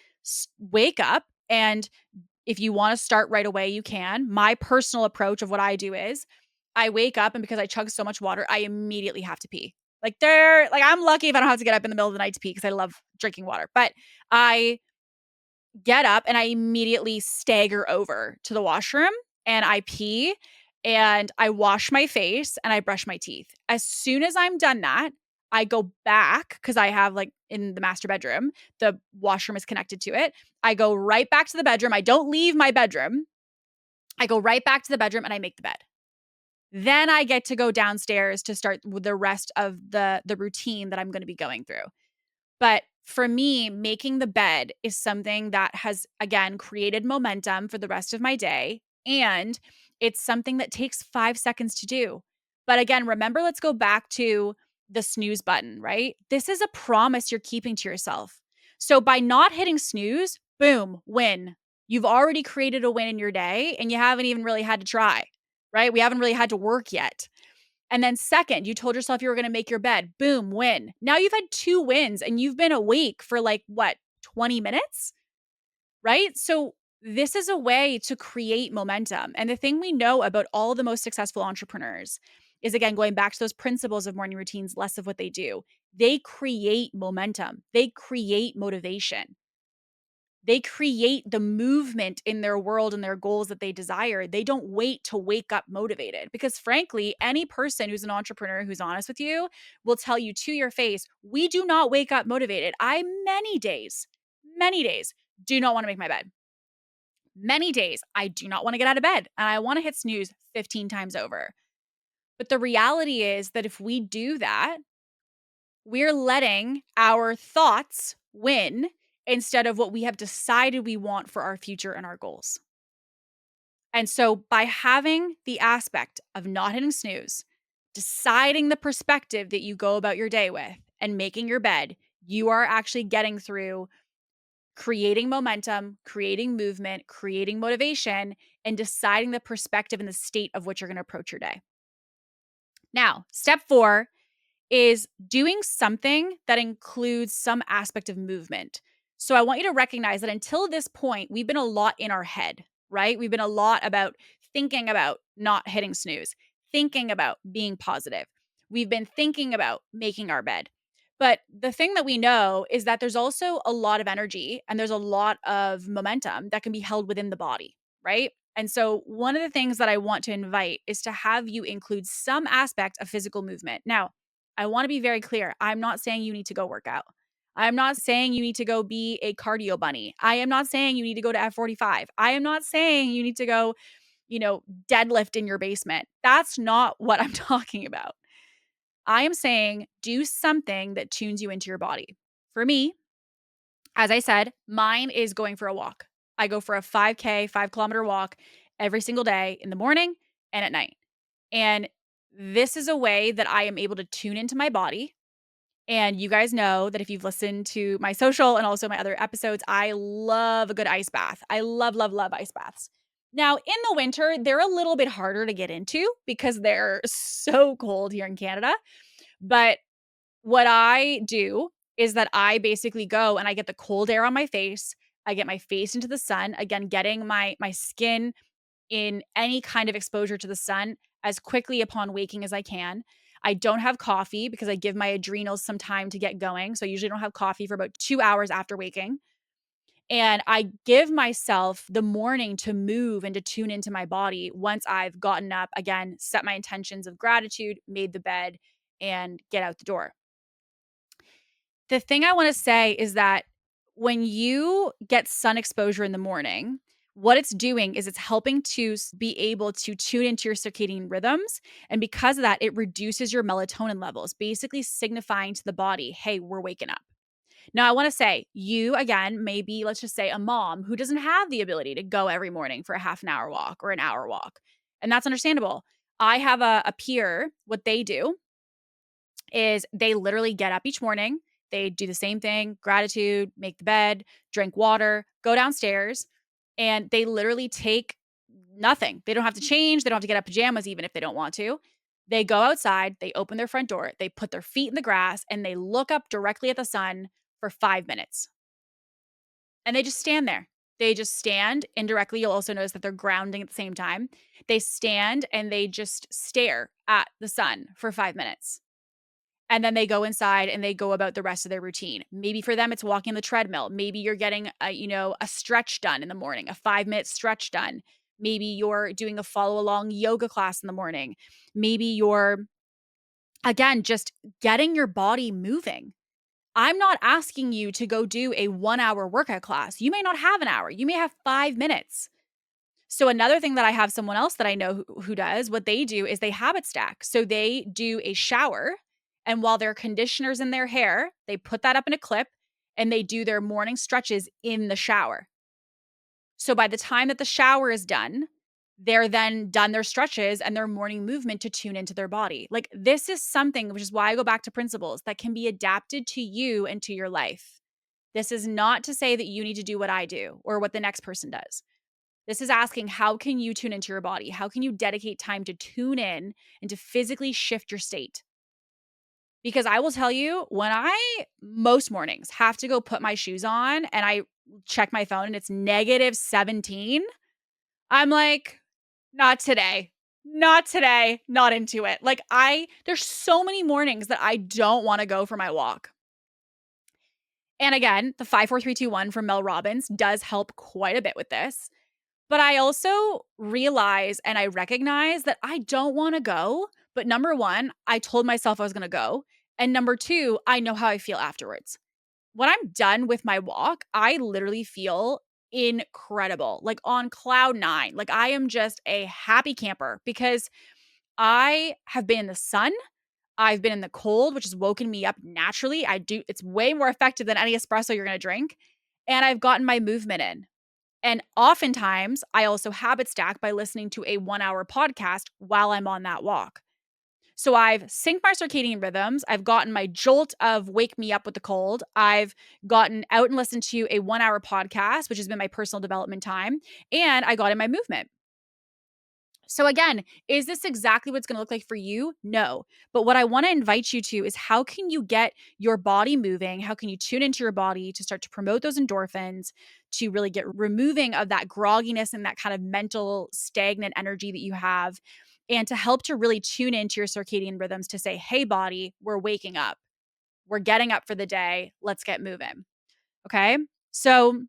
wake up. And if you want to start right away, you can. My personal approach of what I do is I wake up and because I chug so much water, I immediately have to pee. Like I'm lucky if I don't have to get up in the middle of the night to pee because I love drinking water. But I get up and I immediately stagger over to the washroom and I pee and I wash my face and I brush my teeth. As soon as I'm done that, I go back because I have like in the master bedroom, the washroom is connected to it. I go right back to the bedroom. I don't leave my bedroom. I go right back to the bedroom and I make the bed. Then I get to go downstairs to start with the rest of the routine that I'm going to be going through. But for me, making the bed is something that has, again, created momentum for the rest of my day. And it's something that takes 5 seconds to do. But again, remember, let's go back to the snooze button, right? This is a promise you're keeping to yourself. So by not hitting snooze, boom, win. You've already created a win in your day and you haven't even really had to try, right? We haven't really had to work yet. And then second, you told yourself you were going to make your bed. Boom, win. Now you've had 2 wins and you've been awake for like what, 20 minutes? Right? So this is a way to create momentum. And the thing we know about all the most successful entrepreneurs is, again, going back to those principles of morning routines, less of what they do. They create momentum. They create motivation. They create the movement in their world and their goals that they desire. They don't wait to wake up motivated because, frankly, any person who's an entrepreneur who's honest with you will tell you to your face, we do not wake up motivated. I many days do not want to make my bed. Many days I do not want to get out of bed and I want to hit snooze 15 times over. But the reality is that if we do that, we're letting our thoughts win instead of what we have decided we want for our future and our goals. And so by having the aspect of not hitting snooze, deciding the perspective that you go about your day with, and making your bed, you are actually getting through creating momentum, creating movement, creating motivation, and deciding the perspective and the state of which you're going to approach your day. Now, step 4 is doing something that includes some aspect of movement. So I want you to recognize that until this point, we've been a lot in our head, right? We've been a lot about thinking about not hitting snooze, thinking about being positive. We've been thinking about making our bed. But the thing that we know is that there's also a lot of energy and there's a lot of momentum that can be held within the body, right? And so, one of the things that I want to invite is to have you include some aspect of physical movement. Now, I want to be very clear. I'm not saying you need to go work out. I'm not saying you need to go be a cardio bunny. I am not saying you need to go to F45. I am not saying you need to go, deadlift in your basement. That's not what I'm talking about. I am saying do something that tunes you into your body. For me, as I said, mine is going for a walk. I go for a 5K, 5 kilometer walk every single day in the morning and at night. And this is a way that I am able to tune into my body. And you guys know that if you've listened to my social and also my other episodes, I love a good ice bath. I love, love, love ice baths. Now, in the winter, they're a little bit harder to get into because they're so cold here in Canada. But what I do is that I basically go and I get the cold air on my face. I get my face into the sun, again, getting my skin in any kind of exposure to the sun as quickly upon waking as I can. I don't have coffee because I give my adrenals some time to get going. So I usually don't have coffee for about 2 hours after waking. And I give myself the morning to move and to tune into my body once I've gotten up, again, set my intentions of gratitude, made the bed, and get out the door. The thing I want to say is that when you get sun exposure in the morning, what it's doing is it's helping to be able to tune into your circadian rhythms. And because of that, it reduces your melatonin levels, basically signifying to the body, hey, we're waking up. Now, I want to say, you again, maybe let's just say a mom who doesn't have the ability to go every morning for a half an hour walk or an hour walk. And that's understandable. I have a peer, what they do is they literally get up each morning. They do the same thing, gratitude, make the bed, drink water, go downstairs, and they literally take nothing. They don't have to change. They don't have to get up pajamas, even if they don't want to. They go outside, they open their front door, they put their feet in the grass, and they look up directly at the sun for 5 minutes. And they just stand there. They just stand indirectly. You'll also notice that they're grounding at the same time. They stand and they just stare at the sun for 5 minutes. And then they go inside and they go about the rest of their routine. Maybe for them, it's walking the treadmill. Maybe you're getting a stretch done in the morning, a 5 minute stretch done. Maybe you're doing a follow along yoga class in the morning. Maybe you're, again, just getting your body moving. I'm not asking you to go do a 1 hour workout class. You may not have an hour. You may have 5 minutes. So another thing that I have someone else that I know who does, what they do is they habit stack. So they do a shower, and while their conditioner's in their hair, they put that up in a clip and they do their morning stretches in the shower. So by the time that the shower is done, they're then done their stretches and their morning movement to tune into their body. Like, this is something, which is why I go back to principles that can be adapted to you and to your life. This is not to say that you need to do what I do or what the next person does. This is asking, how can you tune into your body? How can you dedicate time to tune in and to physically shift your state? Because I will tell you, when I most mornings have to go put my shoes on and I check my phone and it's -17, I'm like, not today. Not today. Not into it. Like, there's so many mornings that I don't want to go for my walk. And again, the 5, 4, 3, 2, 1 from Mel Robbins does help quite a bit with this. But I also realize and I recognize that I don't wanna go, but number 1, I told myself I was gonna go, and number 2, I know how I feel afterwards. When I'm done with my walk, I literally feel incredible, like on cloud 9. Like I am just a happy camper because I have been in the sun, I've been in the cold, which has woken me up naturally. It's way more effective than any espresso you're gonna drink, and I've gotten my movement in. And oftentimes, I also habit stack by listening to a 1-hour podcast while I'm on that walk. So I've synced my circadian rhythms. I've gotten my jolt of wake me up with the cold. I've gotten out and listened to a 1-hour podcast, which has been my personal development time. And I got in my movement. So again, is this exactly what it's going to look like for you? No. But what I want to invite you to is how can you get your body moving? How can you tune into your body to start to promote those endorphins, to really get removing of that grogginess and that kind of mental stagnant energy that you have, and to help to really tune into your circadian rhythms to say, "Hey body, we're waking up. We're getting up for the day. Let's get moving." Okay? So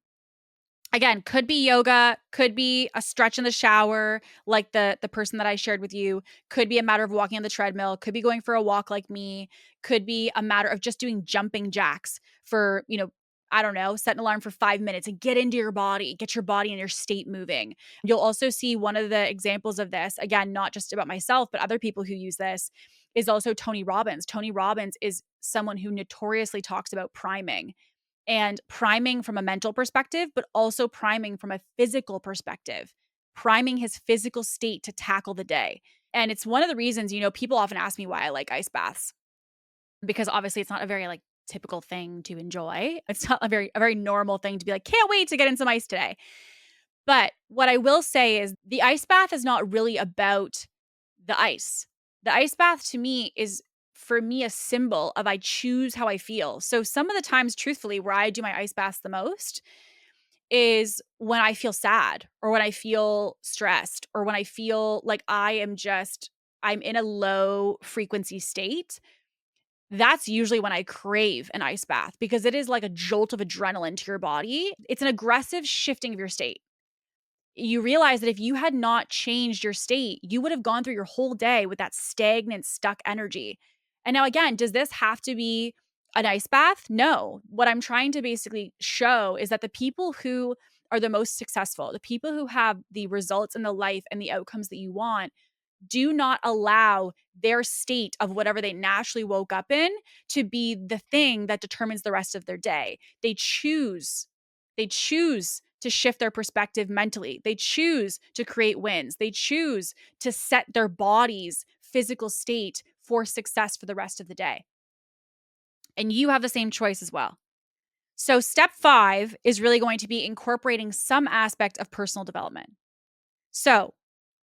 again, could be yoga, could be a stretch in the shower, like the person that I shared with you, could be a matter of walking on the treadmill, could be going for a walk like me, could be a matter of just doing jumping jacks for, I don't know, set an alarm for 5 minutes and get into your body, get your body and your state moving. You'll also see one of the examples of this, again, not just about myself, but other people who use this, is also Tony Robbins. Tony Robbins is someone who notoriously talks about priming and priming from a mental perspective, but also priming from a physical perspective, priming his physical state to tackle the day. And it's one of the reasons, people often ask me why I like ice baths because obviously it's not a very like typical thing to enjoy. It's not a very normal thing to be like, can't wait to get in some ice today. But what I will say is the ice bath is not really about the ice. The ice bath to me is for me a symbol of I choose how I feel. So some of the times truthfully where I do my ice baths the most is when I feel sad or when I feel stressed or when I feel like I'm in a low frequency state. That's usually when I crave an ice bath because it is like a jolt of adrenaline to your body. It's an aggressive shifting of your state. You realize that if you had not changed your state, you would have gone through your whole day with that stagnant, stuck energy. And now, again, does this have to be an ice bath? No. What I'm trying to basically show is that the people who are the most successful, the people who have the results in the life and the outcomes that you want, do not allow their state of whatever they naturally woke up in to be the thing that determines the rest of their day. They choose to shift their perspective mentally. They choose to create wins. They choose to set their body's physical state for success for the rest of the day. And you have the same choice as well. So, step 5 is really going to be incorporating some aspect of personal development. So,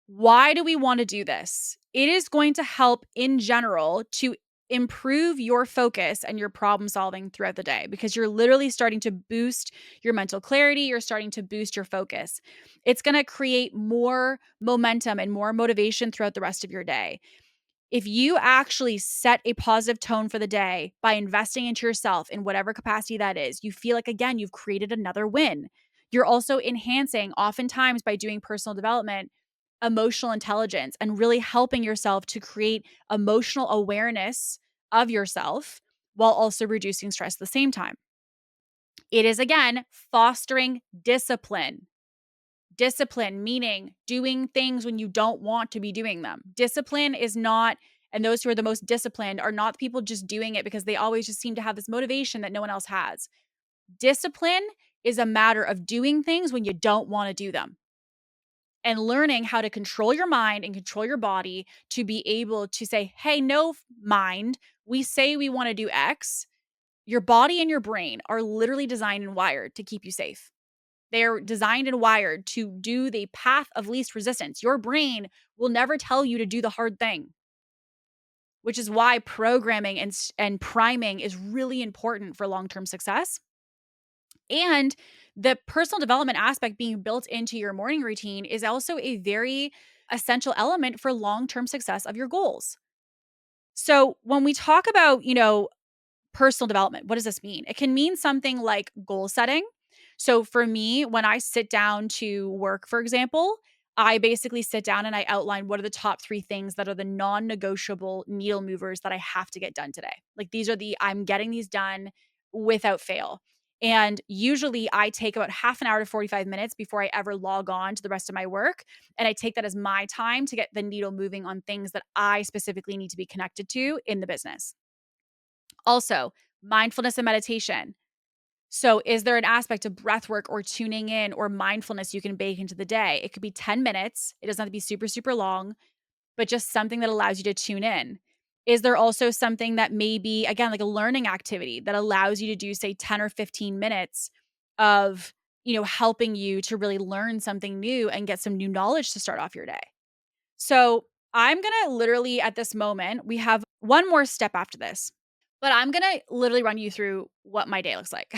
why do we want to do this? It is going to help in general to improve your focus and your problem solving throughout the day because you're literally starting to boost your mental clarity. You're starting to boost your focus. It's going to create more momentum and more motivation throughout the rest of your day. If you actually set a positive tone for the day by investing into yourself in whatever capacity that is, you feel like, again, you've created another win. You're also enhancing, oftentimes by doing personal development, emotional intelligence and really helping yourself to create emotional awareness of yourself while also reducing stress at the same time. It is, again, fostering discipline. Discipline, meaning doing things when you don't want to be doing them. Discipline is not, and those who are the most disciplined are not the people just doing it because they always just seem to have this motivation that no one else has. Discipline is a matter of doing things when you don't want to do them and learning how to control your mind and control your body to be able to say, hey, no, mind, we say we want to do X. Your body and your brain are literally designed and wired to keep you safe. They're designed and wired to do the path of least resistance. Your brain will never tell you to do the hard thing, which is why programming and priming is really important for long-term success. And the personal development aspect being built into your morning routine is also a very essential element for long-term success of your goals. So when we talk about, personal development. What does this mean? It can mean something like goal setting. So for me, when I sit down to work, for example, I basically sit down and I outline what are the top 3 things that are the non-negotiable needle movers that I have to get done today. Like these are I'm getting these done without fail. And usually I take about half an hour to 45 minutes before I ever log on to the rest of my work. And I take that as my time to get the needle moving on things that I specifically need to be connected to in the business. Also, mindfulness and meditation. So, is there an aspect of breath work or tuning in or mindfulness you can bake into the day? It could be 10 minutes. It doesn't have to be super, super long, but just something that allows you to tune in. Is there also something that may be, again, like a learning activity that allows you to do, say, 10 or 15 minutes of, helping you to really learn something new and get some new knowledge to start off your day? So, I'm going to literally at this moment, we have one more step after this. But I'm gonna literally run you through what my day looks like,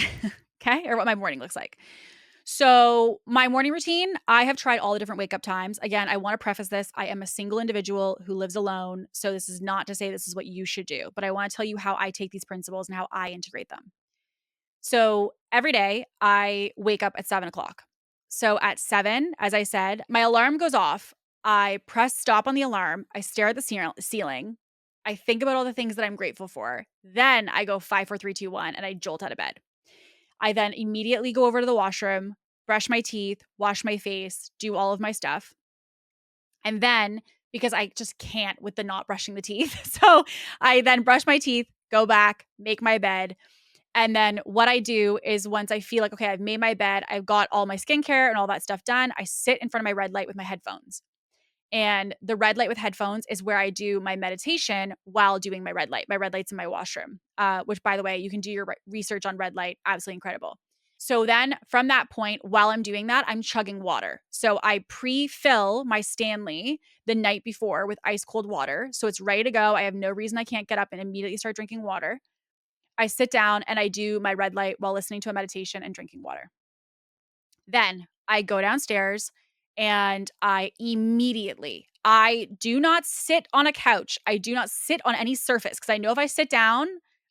okay? Or what my morning looks like. So, my morning routine, I have tried all the different wake up times. Again, I wanna preface this, I am a single individual who lives alone, so this is not to say this is what you should do, but I wanna tell you how I take these principles and how I integrate them. So, every day, I wake up at 7 o'clock. So, at 7, as I said, my alarm goes off. I press stop on the alarm. I stare at the ceiling. I think about all the things that I'm grateful for. Then I go 5, 4, 3, 2, 1, and I jolt out of bed. I then immediately go over to the washroom, brush my teeth, wash my face, do all of my stuff. And then, because I just can't with the not brushing the teeth, so I then brush my teeth, go back, make my bed, and then what I do is once I feel like, okay, I've made my bed, I've got all my skincare and all that stuff done, I sit in front of my red light with my headphones. And the red light with headphones is where I do my meditation while doing my red light. My red light's in my washroom, which, by the way, you can do your research on red light. Absolutely incredible. So then from that point, while I'm doing that, I'm chugging water. So I pre-fill my Stanley the night before with ice cold water. So it's ready to go. I have no reason I can't get up and immediately start drinking water. I sit down and I do my red light while listening to a meditation and drinking water. Then I go downstairs and I do not sit on a couch. I do not sit on any surface because I know if I sit down,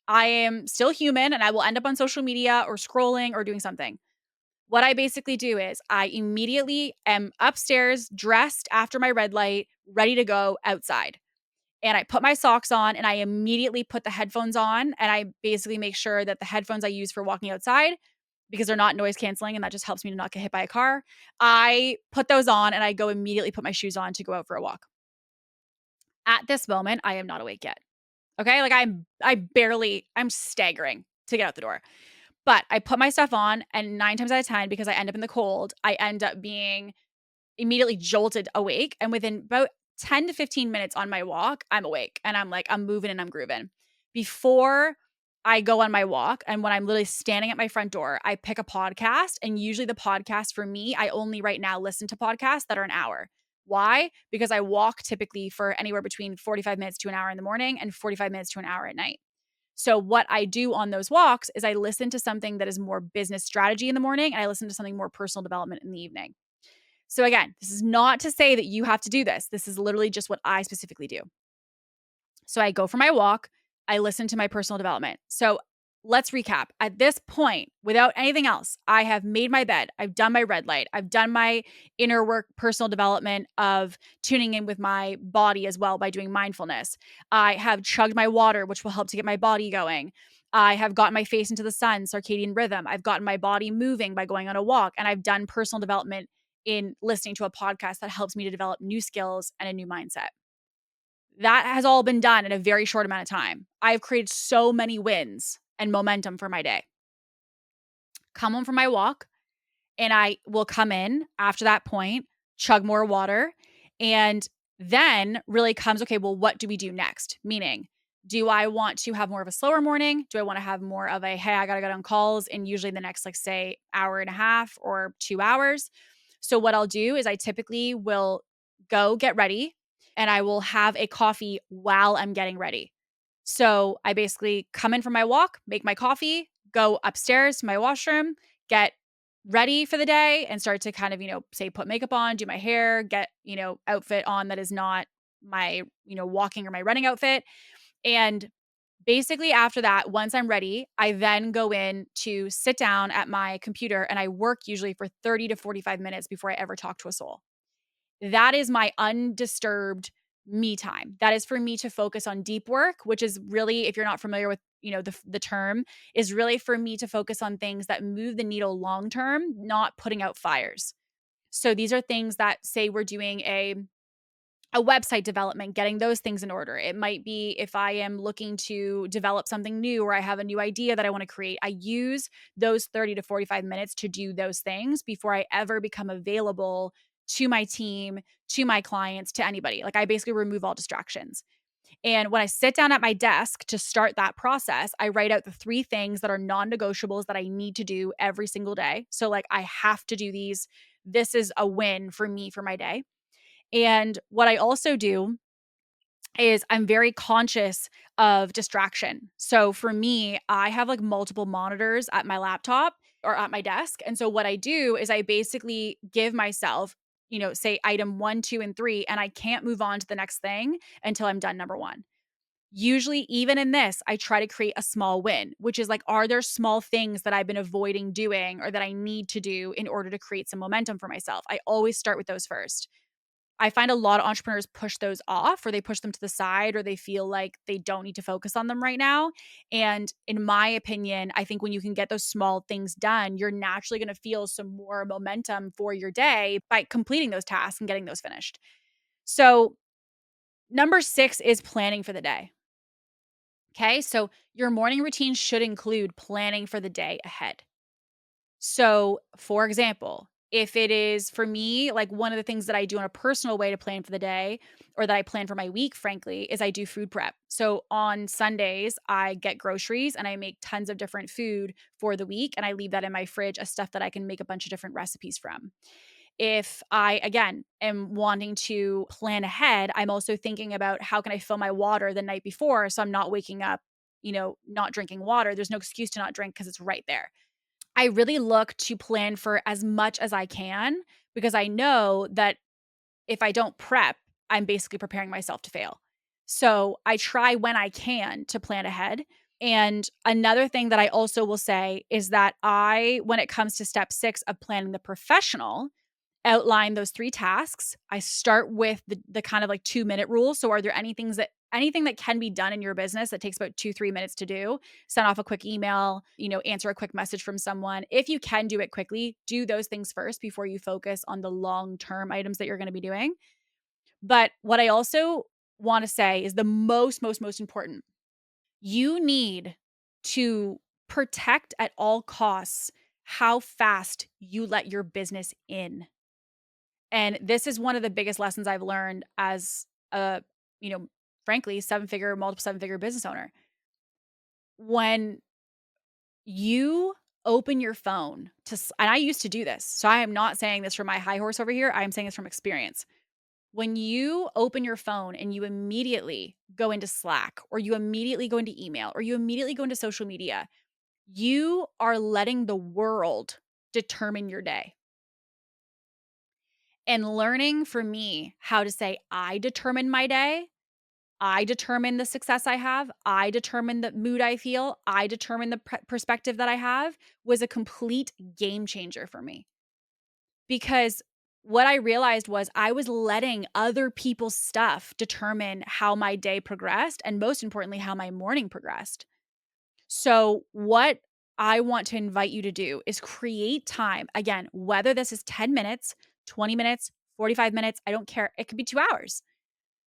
I am still human and I will end up on social media or scrolling or doing something. What I basically do is I immediately am upstairs, dressed after my red light, ready to go outside. And I put my socks on and I immediately put the headphones on. And I basically make sure that the headphones I use for walking outside, because they're not noise canceling and that just helps me to not get hit by a car, I put those on and I go immediately put my shoes on to go out for a walk. At this moment, I am not awake yet. Okay? Like I'm staggering to get out the door. But I put my stuff on and 9 times out of 10 because I end up in the cold, I end up being immediately jolted awake, and within about 10 to 15 minutes on my walk, I'm awake, and I'm like, I'm moving and I'm grooving. Before I go on my walk, and when I'm literally standing at my front door, I pick a podcast, and usually the podcast for me, I only right now listen to podcasts that are an hour. Why? Because I walk typically for anywhere between 45 minutes to an hour in the morning and 45 minutes to an hour at night. So what I do on those walks is I listen to something that is more business strategy in the morning, and I listen to something more personal development in the evening. So again, this is not to say that you have to do this. This is literally just what I specifically do. So I go for my walk, I listen to my personal development. So let's recap. At this point, without anything else, I have made my bed. I've done my red light. I've done my inner work, personal development of tuning in with my body as well by doing mindfulness. I have chugged my water, which will help to get my body going. I have gotten my face into the sun, circadian rhythm. I've gotten my body moving by going on a walk. And I've done personal development in listening to a podcast that helps me to develop new skills and a new mindset. That has all been done in a very short amount of time. I've created so many wins and momentum for my day. Come home from my walk, and I will come in after that point, chug more water, and then really comes, okay, well, what do we do next? Meaning, do I want to have more of a slower morning? Do I want to have more of a, hey, I got to get on calls in usually the next, like, say, hour and a half or 2 hours? So what I'll do is I typically will go get ready and I will have a coffee while I'm getting ready. So I basically come in from my walk, make my coffee, go upstairs to my washroom, get ready for the day and start to kind of, say put makeup on, do my hair, get, outfit on that is not my, walking or my running outfit, and Basically, after that, once I'm ready, I then go in to sit down at my computer and I work usually for 30 to 45 minutes before I ever talk to a soul. That is my undisturbed me time. That is for me to focus on deep work, which is really, if you're not familiar with, the term, is really for me to focus on things that move the needle long term, not putting out fires. So these are things that, say we're doing a website development, getting those things in order. It might be if I am looking to develop something new or I have a new idea that I want to create. I use those 30 to 45 minutes to do those things before I ever become available to my team, to my clients, to anybody. Like, I basically remove all distractions. And when I sit down at my desk to start that process, I write out the 3 things that are non-negotiables that I need to do every single day. So, like, I have to do these. This is a win for me for my day. And what I also do is I'm very conscious of distraction. So for me, I have like multiple monitors at my laptop or at my desk. And so what I do is I basically give myself, say item 1, 2, and 3, and I can't move on to the next thing until I'm done number 1. Usually, even in this, I try to create a small win, which is like, are there small things that I've been avoiding doing or that I need to do in order to create some momentum for myself? I always start with those first. I find a lot of entrepreneurs push those off or they push them to the side or they feel like they don't need to focus on them right now. And in my opinion, I think when you can get those small things done, you're naturally going to feel some more momentum for your day by completing those tasks and getting those finished. So, number 6 is planning for the day. Okay. So, your morning routine should include planning for the day ahead. So, for example, if it is for me, like one of the things that I do in a personal way to plan for the day or that I plan for my week, frankly, is I do food prep. So on Sundays, I get groceries and I make tons of different food for the week and I leave that in my fridge as stuff that I can make a bunch of different recipes from. If I, again, am wanting to plan ahead, I'm also thinking about how can I fill my water the night before so I'm not waking up, not drinking water. There's no excuse to not drink because it's right there. I really look to plan for as much as I can because I know that if I don't prep, I'm basically preparing myself to fail. So I try when I can to plan ahead. And another thing that I also will say is that when it comes to step 6 of planning the professional, outline those 3 tasks. I start with the kind of like 2-minute rule. So are there anything that can be done in your business that takes about 2, 3 minutes to do? Send off a quick email, answer a quick message from someone. If you can do it quickly, do those things first before you focus on the long-term items that you're going to be doing. But what I also want to say is the most important. You need to protect at all costs how fast you let your business in. And this is one of the biggest lessons I've learned as a, you know, frankly, multiple 7-figure business owner. When you open your phone and I used to do this. So I am not saying this from my high horse over here. I am saying this from experience. When you open your phone and you immediately go into Slack or you immediately go into email or you immediately go into social media, you are letting the world determine your day. And learning for me how to say, I determine my day. I determine the success I have. I determine the mood I feel. I determine the perspective that I have was a complete game changer for me. Because what I realized was I was letting other people's stuff determine how my day progressed and most importantly, how my morning progressed. So, what I want to invite you to do is create time. Again, whether this is 10 minutes, 20 minutes, 45 minutes, I don't care. It could be 2 hours.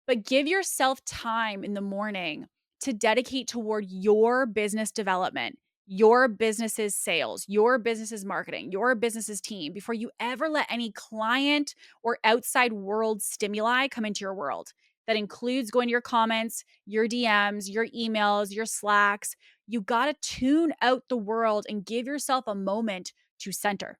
But give yourself time in the morning to dedicate toward your business development, your business's sales, your business's marketing, your business's team before you ever let any client or outside world stimuli come into your world. That includes going to your comments, your DMs, your emails, your Slacks. You got to tune out the world and give yourself a moment to center.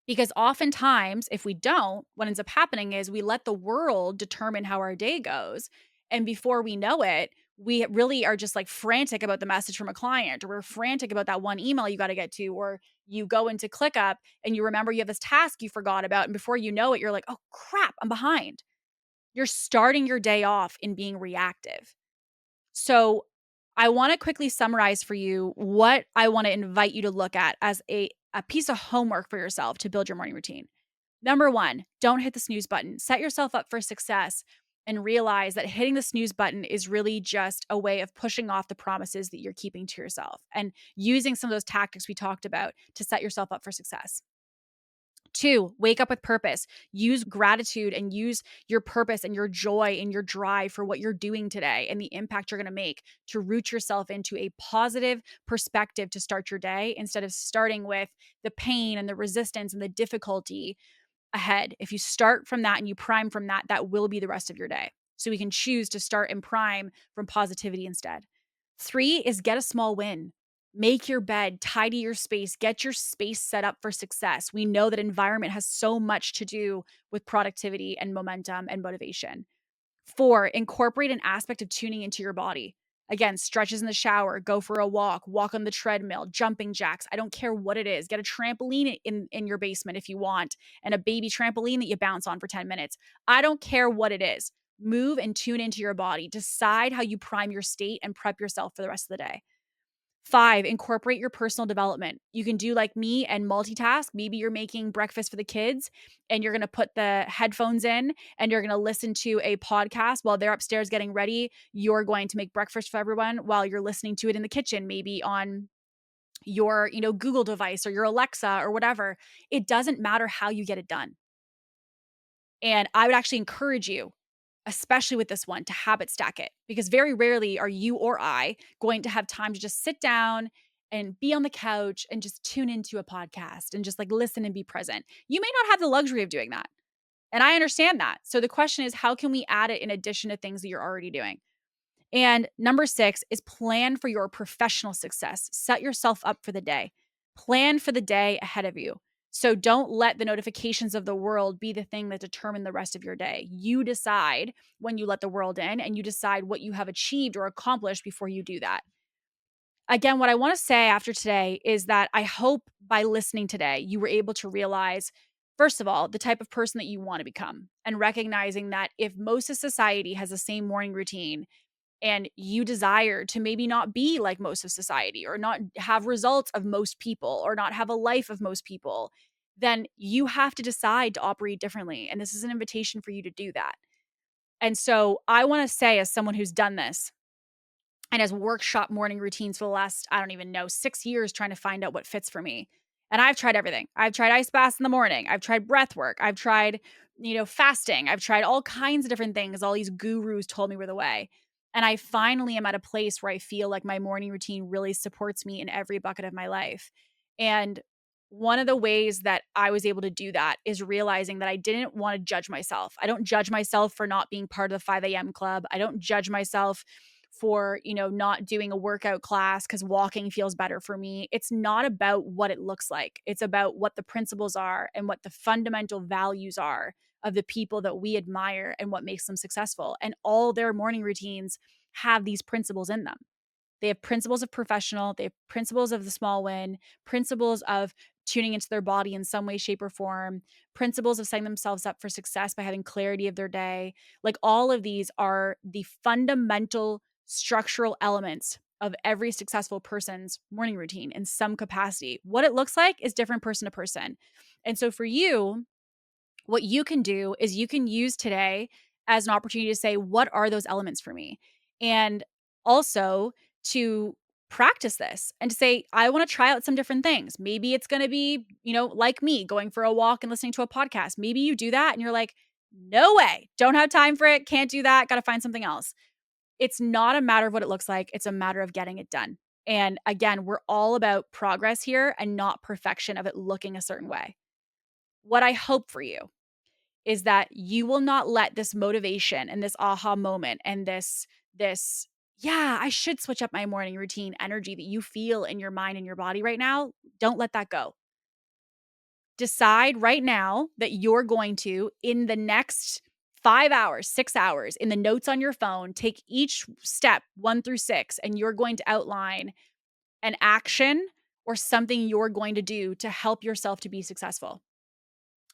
Because oftentimes, if we don't, what ends up happening is we let the world determine how our day goes. And before we know it, we really are just like frantic about the message from a client, or we're frantic about that one email you got to get to, or you go into ClickUp and you remember you have this task you forgot about. And before you know it, you're like, oh crap, I'm behind. You're starting your day off in being reactive. So I want to quickly summarize for you what I want to invite you to look at as a piece of homework for yourself to build your morning routine. Number one, don't hit the snooze button. Set yourself up for success and realize that hitting the snooze button is really just a way of pushing off the promises that you're keeping to yourself and using some of those tactics we talked about to set yourself up for success. Two, wake up with purpose. Use gratitude and use your purpose and your joy and your drive for what you're doing today and the impact you're going to make to root yourself into a positive perspective to start your day instead of starting with the pain and the resistance and the difficulty ahead. If you start from that and you prime from that, that will be the rest of your day. So we can choose to start and prime from positivity instead. Three is get a small win. Make your bed, tidy your space, get your space set up for success. We know that environment has so much to do with productivity and momentum and motivation. Four, incorporate an aspect of tuning into your body. Again, stretches in the shower, go for a walk on the treadmill, jumping jacks. I don't care what it is. Get a trampoline in your basement if you want, and a baby trampoline that you bounce on for 10 minutes. I don't care what it is. Move and tune into your body. Decide how you prime your state and prep yourself for the rest of the day. Five, incorporate your personal development. You can do like me and multitask. Maybe you're making breakfast for the kids and you're going to put the headphones in and you're going to listen to a podcast while they're upstairs getting ready. You're going to make breakfast for everyone while you're listening to it in the kitchen, maybe on your, Google device or your Alexa or whatever. It doesn't matter how you get it done. And I would actually encourage you, especially with this one, to habit stack it because very rarely are you or I going to have time to just sit down and be on the couch and just tune into a podcast and just like listen and be present. You may not have the luxury of doing that. And I understand that. So the question is, how can we add it in addition to things that you're already doing? And number six is plan for your professional success. Set yourself up for the day. Plan for the day ahead of you. So don't let the notifications of the world be the thing that determine the rest of your day. You decide when you let the world in and you decide what you have achieved or accomplished before you do that. Again, what I want to say after today is that I hope by listening today, you were able to realize, first of all, the type of person that you want to become and recognizing that if most of society has the same morning routine, and you desire to maybe not be like most of society or not have results of most people or not have a life of most people, then you have to decide to operate differently. And this is an invitation for you to do that. And so I want to say, as someone who's done this and has workshop morning routines for the last, I don't even know, 6 years trying to find out what fits for me. And I've tried everything. I've tried ice baths in the morning. I've tried breath work. I've tried, fasting. I've tried all kinds of different things. All these gurus told me were the way. And I finally am at a place where I feel like my morning routine really supports me in every bucket of my life. And one of the ways that I was able to do that is realizing that I didn't want to judge myself. I don't judge myself for not being part of the 5 a.m. club. I don't judge myself for, not doing a workout class because walking feels better for me. It's not about what it looks like. It's about what the principles are and what the fundamental values are of the people that we admire and what makes them successful. And all their morning routines have these principles in them. They have principles of professional, they have principles of the small win, principles of tuning into their body in some way, shape, or form, principles of setting themselves up for success by having clarity of their day. Like all of these are the fundamental structural elements of every successful person's morning routine in some capacity. What it looks like is different person to person. And so for you, what you can do is you can use today as an opportunity to say, what are those elements for me? And also to practice this and to say, I want to try out some different things. Maybe it's going to be, like me going for a walk and listening to a podcast. Maybe you do that and you're like, no way, don't have time for it, can't do that, got to find something else. It's not a matter of what it looks like, it's a matter of getting it done. And again, we're all about progress here and not perfection of it looking a certain way. What I hope for you is that you will not let this motivation and this aha moment and this yeah, I should switch up my morning routine energy that you feel in your mind and your body right now, don't let that go. Decide right now that you're going to, in the next 5 hours, 6 hours, in the notes on your phone, take each step 1 through 6 and you're going to outline an action or something you're going to do to help yourself to be successful.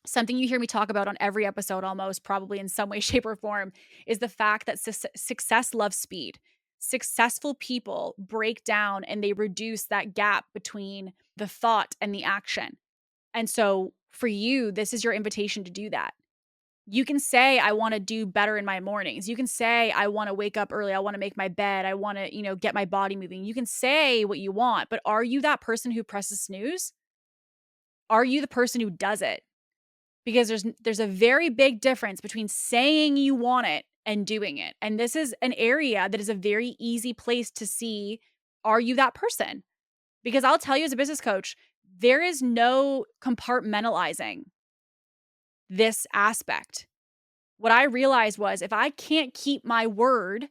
Something you hear me talk about on every episode almost, probably in some way, shape, or form, is the fact that success loves speed. Successful people break down and they reduce that gap between the thought and the action. And so for you, this is your invitation to do that. You can say, I want to do better in my mornings. You can say, I want to wake up early. I want to make my bed. I want to, get my body moving. You can say what you want, but are you that person who presses snooze? Are you the person who does it? Because there's a very big difference between saying you want it and doing it. And this is an area that is a very easy place to see, are you that person? Because I'll tell you as a business coach, there is no compartmentalizing this aspect. What I realized was if I can't keep my word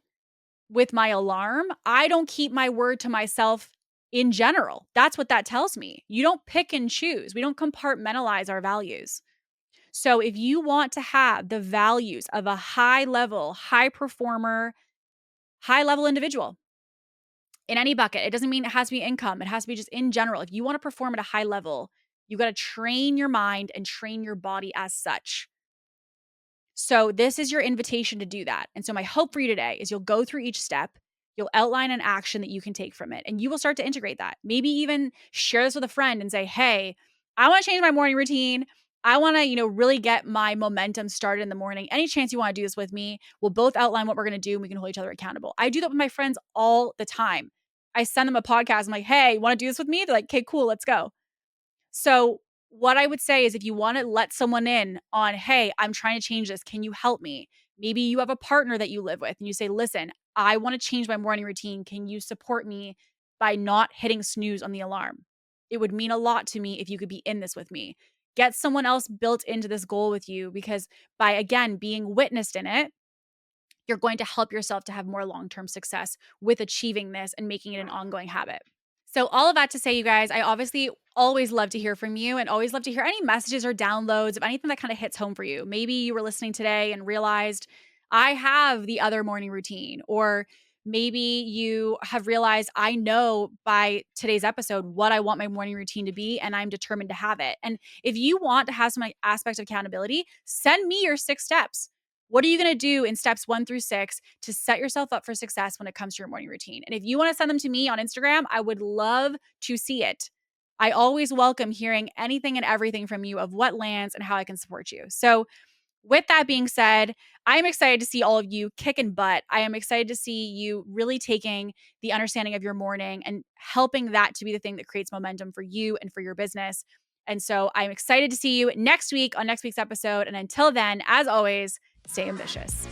with my alarm, I don't keep my word to myself in general. That's what that tells me. You don't pick and choose. We don't compartmentalize our values. So if you want to have the values of a high level, high performer, high level individual in any bucket, it doesn't mean it has to be income. It has to be just in general. If you want to perform at a high level, you got to train your mind and train your body as such. So this is your invitation to do that. And so my hope for you today is you'll go through each step, you'll outline an action that you can take from it, and you will start to integrate that. Maybe even share this with a friend and say, hey, I want to change my morning routine. I want to, really get my momentum started in the morning. Any chance you want to do this with me? We'll both outline what we're going to do and we can hold each other accountable. I do that with my friends all the time. I send them a podcast. I'm like, hey, want to do this with me? They're like, okay, cool, let's go. So what I would say is if you want to let someone in on, hey, I'm trying to change this. Can you help me? Maybe you have a partner that you live with and you say, listen, I want to change my morning routine. Can you support me by not hitting snooze on the alarm? It would mean a lot to me if you could be in this with me. Get someone else built into this goal with you because by, again, being witnessed in it, you're going to help yourself to have more long-term success with achieving this and making it an ongoing habit. So all of that to say, you guys, I obviously always love to hear from you and always love to hear any messages or downloads of anything that kind of hits home for you. Maybe you were listening today and realized I have the other morning routine, or maybe you have realized I know by today's episode what I want my morning routine to be and I'm determined to have it. And if you want to have some aspect of accountability, send me your 6 steps. What are you going to do in steps 1 through 6 to set yourself up for success when it comes to your morning routine? And if you want to send them to me on Instagram, I would love to see it. I always welcome hearing anything and everything from you of what lands and how I can support you. So with that being said, I am excited to see all of you kicking butt. I am excited to see you really taking the understanding of your morning and helping that to be the thing that creates momentum for you and for your business. And so I'm excited to see you next week on next week's episode. And until then, as always, stay ambitious.